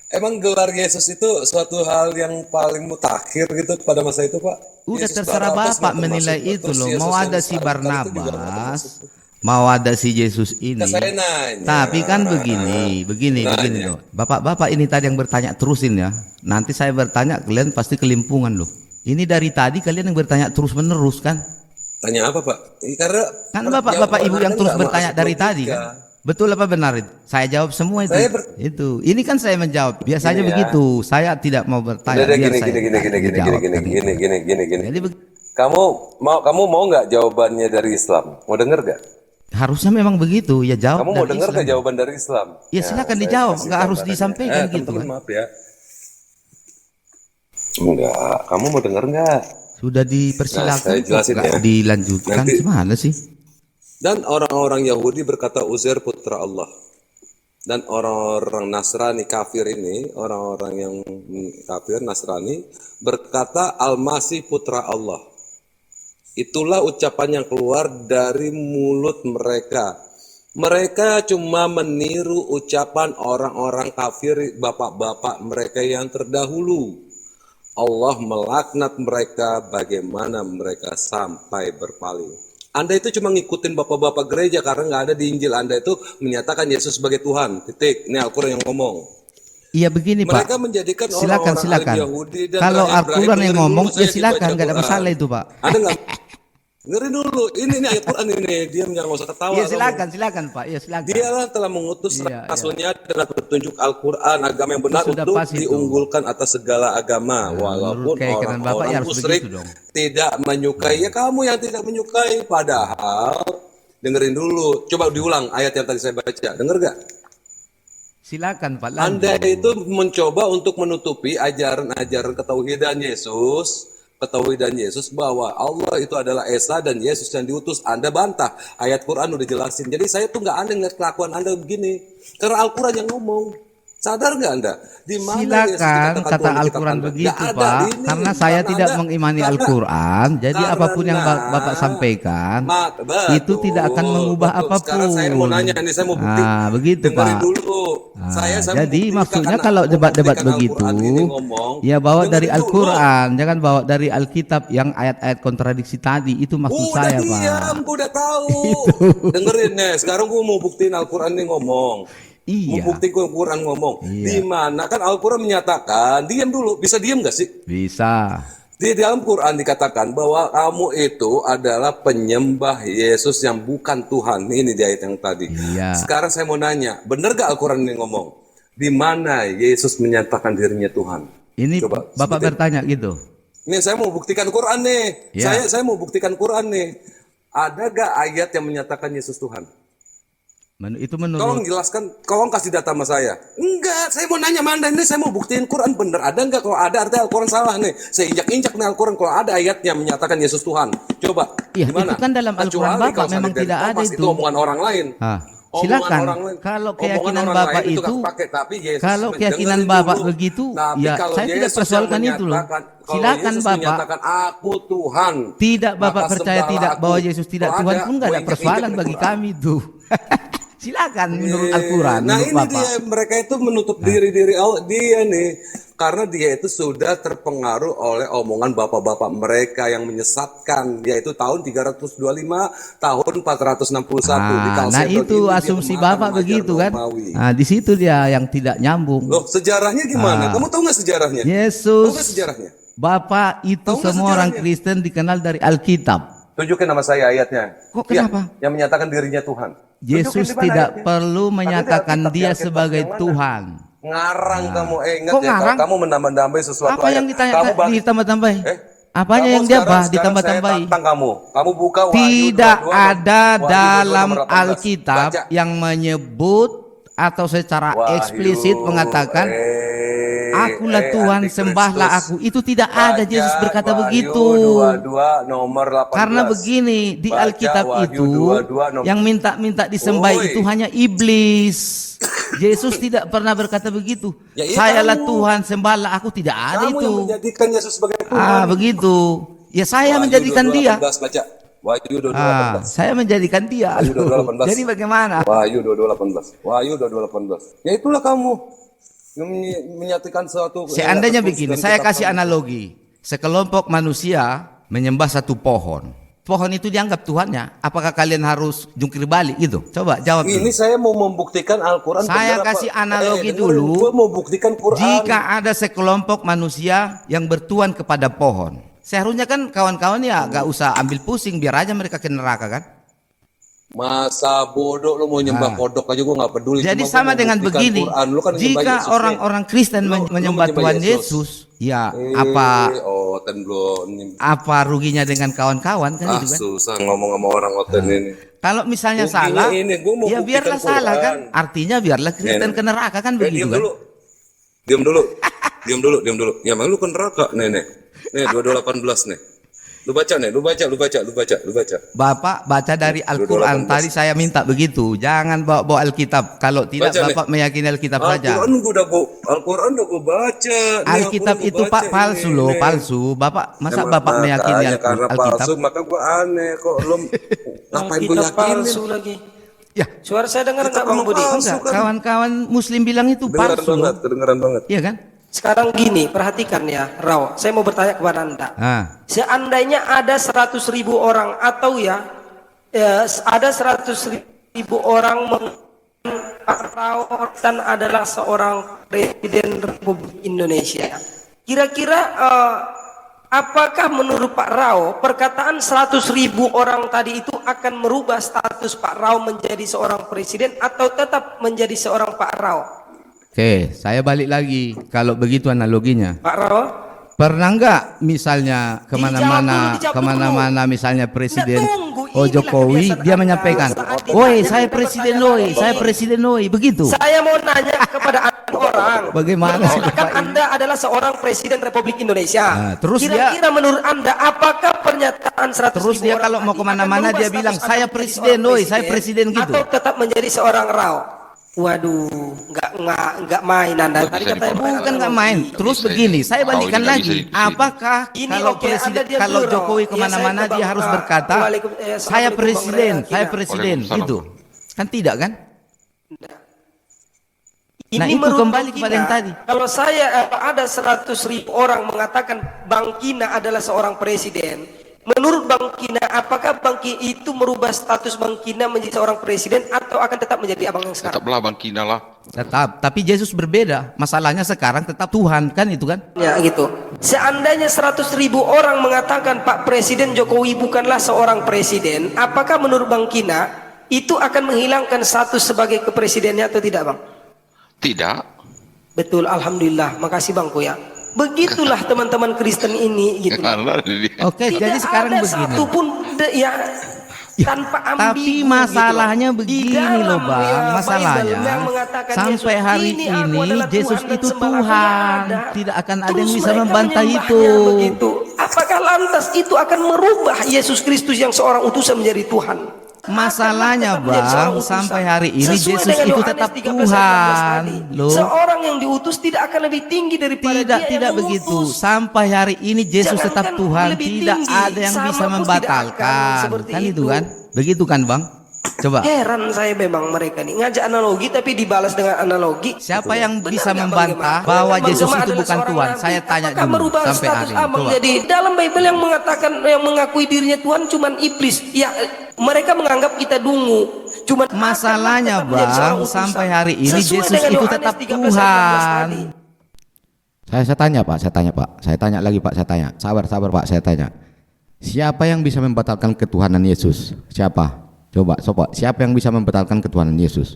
Emang gelar Yesus itu suatu hal yang paling mutakhir gitu pada masa itu, Pak? Udah Yesus terserah Barabas Bapak nggak menilai termasuk. itu Terus loh. Yesus Mau yang ada si disalibkan itu juga nggak Barnabas, termasuk. mau ada si Yesus ini. Nah, saya nanya. Tapi kan begini loh. Bapak-bapak ini tadi yang bertanya terusin ya. Nanti saya bertanya kalian pasti kelimpungan loh. Ini dari tadi kalian yang bertanya terus menerus kan. Tanya apa Pak? Karena Kan bapak-bapak ibu yang terus bertanya dari tadi logika. kan. Betul apa benar itu? Saya jawab semua itu. Itu. Ini kan saya menjawab. Biasanya Gini ya. begitu. Saya tidak mau bertanya. Udah, biar gini, saya dijawab kan itu. gini. Jadi Kamu mau nggak jawabannya dari Islam? Mau denger nggak? harusnya memang begitu. Ya jawab Kamu mau dari denger Islam. nggak jawaban dari Islam? Ya silakan saya dijawab. kasih Nggak harus gambarannya. disampaikan gitu teman-teman, kan. maaf ya. Enggak, kamu mau denger nggak? Sudah Nah, dipersilakan saya kok jelasin nggak ya. dilanjutkan. Nanti- Gimana sih? Dan orang-orang Yahudi berkata Uzair putra Allah. Dan orang-orang Nasrani kafir ini, orang-orang yang kafir Nasrani berkata Al-Masih putra Allah. Itulah ucapan yang keluar dari mulut mereka. Mereka cuma meniru ucapan orang-orang kafir, bapak-bapak mereka yang terdahulu. Allah melaknat mereka bagaimana mereka sampai berpaling. Anda itu cuma ngikutin bapak-bapak gereja karena nggak ada di Injil. Anda itu menyatakan Yesus sebagai Tuhan. Titik. Ini Al-Quran yang ngomong. Iya begini Mereka Pak. menjadikan Silakan orang-orang silakan. Yahudi dan Kalau orang Ibrahim, Al-Quran yang dengerin ngomong, dulu, saya ya silakan, dibaca nggak ada Quran. masalah itu Pak. Ada nggak? Dengerin dulu. Ini ayat Quran ini. Diam, jangan nggak usah ketawa. Iya kamu. silakan Pak. Iya silakan. Dialah telah mengutus Iya, rasulnya dengan petunjuk Al-Quran, agama yang benar Sudah untuk pas itu. diunggulkan atas segala agama. Walaupun menurut keyakinan Bapak, ya orang-orang harus musyrik begitu dong. tidak menyukai. Ya kamu yang tidak menyukai. Padahal, dengerin dulu. Coba diulang ayat yang tadi saya baca. Dengar gak? Silakan Pak. Lanjut. Anda itu mencoba untuk menutupi ajaran-ajaran ketauhidan Yesus. Ketauhidan Yesus bahwa Allah itu adalah Esa dan Yesus yang diutus. Anda bantah. Ayat Quran udah jelasin. Jadi saya tuh nggak aneh ngeliat kelakuan Anda begini. Karena Al-Quran yang ngomong. Sadar nggak Anda? Di mana Yesus Silakan dikatakan kata Tuhan di kitab Al-Quran Anda? begitu Nggak ada Pak. ini. Karena saya tidak Anda- mengimani karena- Al-Quran. Jadi apapun yang karena- Bapak sampaikan Betul, itu tidak akan mengubah betul. apapun. Sekarang saya mau nanya ini, saya mau bukti. Ah, begitu Dengerin Pak. dulu. Ah, Saya jadi membuktikan maksudnya karena kalau aku debat-debat membuktikan begitu, Al-Quran ini ngomong, ya bawa dari dengerin dulu. Al-Quran, jangan bawa dari Alkitab yang ayat-ayat kontradiksi tadi. Itu maksud Udah saya diam, Pak. gue udah tahu. Dengerin nih, sekarang gue mau buktiin Al-Quran ini ngomong. Mau Iya, buktiin Al-Quran ngomong. Iya. Di mana kan Al-Quran menyatakan, diam dulu, bisa diam gak sih? bisa. Di dalam Quran dikatakan bahwa kamu itu adalah penyembah Yesus yang bukan Tuhan. Ini di ayat yang tadi. Iya. Sekarang saya mau nanya, benar gak Al-Quran ini ngomong? Di mana Yesus menyatakan dirinya Tuhan? Ini Coba Bapak sebutin. bertanya gitu. Ini saya mau buktikan Quran nih. Ya. Saya mau buktikan Quran nih. Ada gak ayat yang menyatakan Yesus Tuhan? Itu Tolong menurut jelaskan, tolong kasih data sama saya. Enggak, saya mau nanya Manda ini, saya mau buktiin Quran bener. Ada enggak? Kalau ada artinya Al-Quran salah nih. Saya injak-injak nih Al-Quran kalau ada ayatnya menyatakan Yesus Tuhan. Coba, Iya, gimana? itu kan dalam Al-Quran Kecuali Bapak kalau memang dari tidak ada Thomas, itu. omongan orang lain. Ah, Omongan silakan. orang lain. Kalau Omongan keyakinan orang Bapak lain itu, nggak pakai, tapi Yesus kalau keyakinan dengerin Bapak dulu. begitu, Tapi ya kalau saya tidak Yesus yang persoalkan itu loh. menyatakan- kalau Silakan Yesus Bapak. menyatakan aku Tuhan. Tidak Bapak maka percaya sembahlah tidak aku. bahwa Yesus tidak Kalau Tuhan ada, pun nggak ada gua injak-injak persoalan di bagi Quran. kami tuh. Silakan menurut Al-Quran, Nah menurut ini Bapak. dia, mereka itu menutup diri Allah, dia nih. Karena dia itu sudah terpengaruh oleh omongan bapak-bapak mereka yang menyesatkan. Yaitu tahun 325, tahun 461. Di Nah, Chalcedon itu ini dia asumsi memahami Bapak ajaran begitu kan. Romawi. Nah, di situ dia yang tidak nyambung. Loh, sejarahnya gimana? Ah. Kamu tahu nggak sejarahnya? Tahu nggak Yesus, sejarahnya? Bapak itu Tahu nggak semua orang sejarahnya? Kristen dikenal dari Alkitab. Tunjukin nama saya ayatnya. Kok Iya, kenapa? yang menyatakan dirinya Tuhan. Yesus Tunjukin di mana tidak ayatnya? perlu Tapi menyatakan di Alkitab, dia di Alkitab sebagai yang mana? Tuhan. Ngarang kamu, ingat Kok ya, ngarang? kamu menambah-nambahi sesuatu Apa yang ditambah-tambahi? Apanya yang dia bahas ditambah-tambahi? Tentang kamu buka Wahyu Tidak 22, ada Wahyu 22 dalam nomor 18. Alkitab Baca. yang menyebut atau secara Wahyu, eksplisit mengatakan akulah Tuhan, sembahlah aku. Itu tidak ada Yesus berkata begitu. 22 nomor 18. Karena begini, di Baca Alkitab Wahyu itu 22 nomor- yang minta disembah Woi. itu hanya iblis. Yesus tidak pernah berkata begitu. Ya, iya Sayalah kamu. Tuhan, sembahlah aku. Tidak ada Kamu itu. yang menjadikan Yesus sebagai Tuhan. Ah, begitu. Ya saya Wahyu menjadikan 22, dia. 18, baca. Wahyu 22 Ah, 18. saya menjadikan dia. Wahyu 22:18. Jadi bagaimana? Wahyu 22:18. Wahyu 22:18. Ya itulah kamu yang menyatakan suatu. Seandainya tertulis begini, dalam saya kitab kasih kamu. analogi. Sekelompok manusia menyembah satu pohon. Pohon itu dianggap Tuhannya. Apakah kalian harus jungkir balik gitu? Coba jawab Ini dulu. saya mau membuktikan Al-Quran. Saya benar apa- kasih analogi dengerin, dulu. Gua mau buktikan Quran. Jika ada sekelompok manusia yang bertuan kepada pohon, Seharusnya kan kawan-kawan ya gak usah ambil pusing, biar aja mereka ke neraka kan. Masa bodoh lu mau nyembah kodok aja gua nggak peduli. Jadi Cuma gua sama mau dengan buktikan begini, Quran. Lu kan nyembah jika Yesus nih. orang-orang Kristen Lu menyembah menyembah Tuhan Yesus. Yesus, ya apa apa ruginya dengan kawan-kawan kan itu kan? susah ngomong sama orang ngoten ini. Kalau misalnya Ruginya salah, ini, gua mau ya buktikan biarlah salah Quran. kan. Artinya biarlah Kristen ke neraka kan begitu Diam kan? dulu. Diam dulu. Ya emang lu ke neraka, Nenek. Nih 22:18 nih. Lu baca. Bapak baca dari Al-Quran. 22:18. Tadi saya minta begitu. Jangan bawa Alkitab. Kalau tidak Baca, Bapak meyakini Alkitab saja. Al-Quran udah gua baca. Nih, Alkitab Al-Quran itu gua Pak baca palsu ini, loh, nih. palsu. Bapak masa Ya, Bapak meyakini makanya karena Alkitab? palsu, maka gua aneh kok lu ngapain gua Kita yakinin? palsu lagi. Ya, Suara saya dengar Kita nggak Bang memang Budi? palsu. enggak. kan? Kawan-kawan Muslim bilang itu palsu loh. Kedengeran banget. Iya kan? Sekarang gini, perhatikan ya, Raw. Saya mau bertanya kepada Anda. Seandainya ada 100.000 orang atau ada 100.000 orang Raw dan adalah seorang presiden Republik Indonesia. Kira-kira apakah menurut Pak Rao perkataan 100.000 orang tadi itu akan merubah status Pak Rao menjadi seorang presiden atau tetap menjadi seorang Pak Rao? Oke, saya balik lagi. Kalau begitu analoginya, Pak Rao? pernah nggak misalnya kemana-mana misalnya Presiden Jokowi dia menyampaikan, "Woi, saya presiden, woi, saya presiden, woi," begitu. Saya mau nanya kepada orang. Bagaimana sih, Mengatakan Bapak ini? Anda adalah seorang presiden Republik Indonesia. Nah, terus kira-kira menurut Anda apakah pernyataan 100.000 Terus dia kalau mau kemana-mana dia bilang, "Saya presiden, woi, saya presiden," gitu. Atau tetap menjadi seorang Rao? Waduh, nggak main Anda. Tadi katanya Bukan nggak main. Terus begini, saya balikan lagi. Apakah Ini kalau oke, presiden, Anda diam kalau dulu, Ro. Jokowi Ya, kemana-mana saya ke dia Bang- harus berkata, "Saya presiden, saya presiden," gitu. Kan tidak kan? Nah, itu menurut kembali Bang kepada Kina, yang tadi. Kalau saya ada 100.000 orang mengatakan Bang Kina adalah seorang presiden, menurut Bang Kina, apakah Bang Kina itu merubah status Bang Kina menjadi seorang presiden atau akan tetap menjadi abang yang sekarang? Tetaplah Bang Kina lah. Tetap, tapi Yesus berbeda. Masalahnya sekarang tetap Tuhan kan itu kan? Ya gitu. Seandainya 100.000 orang mengatakan Pak Presiden Jokowi bukanlah seorang presiden, apakah menurut Bang Kina itu akan menghilangkan status sebagai kepresidennya atau tidak, Bang? Tidak. Betul, alhamdulillah. Makasih Bang Koya. Begitulah teman-teman Kristen ini gitu. Oke, Tidak jadi sekarang ada begini. satu pun tanpa ambigu. Tapi masalahnya gitu. begini Di dalam, loh Bang, masalahnya Bible yang mengatakan sampai Yesus, hari "Ini aku ini adalah Yesus Tuhan dan itu sembahlah Tuhan, ada." tidak akan ada Terus yang bisa mereka membantah menyembahnya itu. begitu. Apakah lantas itu akan merubah Yesus Kristus yang seorang utusan menjadi Tuhan? Masalahnya Akan menjadi seorang Bang, utusan. sampai hari ini Sesuai Yesus dengan itu Yohanes tetap 13 ayat 14 Tuhan, tadi. loh. Seorang yang diutus tidak akan lebih tinggi daripada Tidak, dia tidak yang begitu. mengutus. Sampai hari ini Yesus Jangankan tetap Tuhan, lebih tidak tinggi, ada yang sama bisa pun tidak membatalkan. akan seperti Kan itu itu. kan? Begitu kan Bang? Coba. Heran saya memang mereka nih ngajak analogi tapi dibalas dengan analogi. Siapa yang Benar bisa nggak membantah bagaimana? bahwa Bang Yesus Gemma itu adalah bukan seorang Tuhan? nabi. Saya tanya Apakah dulu merubah sampai status hari ini. abang Coba. jadi dalam Bible yang mengatakan yang mengakui dirinya Tuhan cuman iblis. Ya mereka menganggap kita dungu. Cuman Masalahnya akan tetap menjadi seorang Bang, utusan. sampai hari ini Sesuai Yesus dengan itu Yohanes tetap 13 ayat 14 Tuhan. tadi. Saya tanya Pak, saya tanya lagi Pak, saya tanya. Sabar Pak, saya tanya. Siapa yang bisa membatalkan ketuhanan Yesus? Siapa? Coba, siapa yang bisa membatalkan ketuhanan Yesus?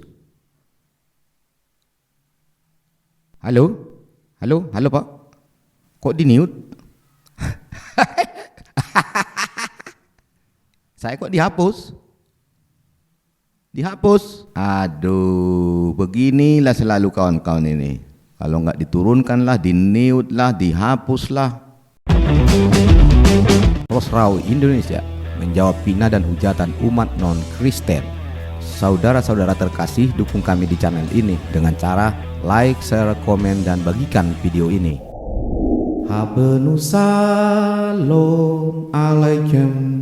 Halo Pak. Kok di mute? Saya kok dihapus? Aduh, beginilah selalu kawan-kawan ini. Kalau nggak diturunkan lah, di mute lah, dihapus lah. Rosrawi Indonesia menjawab fitnah dan hujatan umat non-Kristen. Saudara-saudara terkasih, dukung kami di channel ini dengan cara like, share, komen, dan bagikan video ini. Habenus salam alaikum.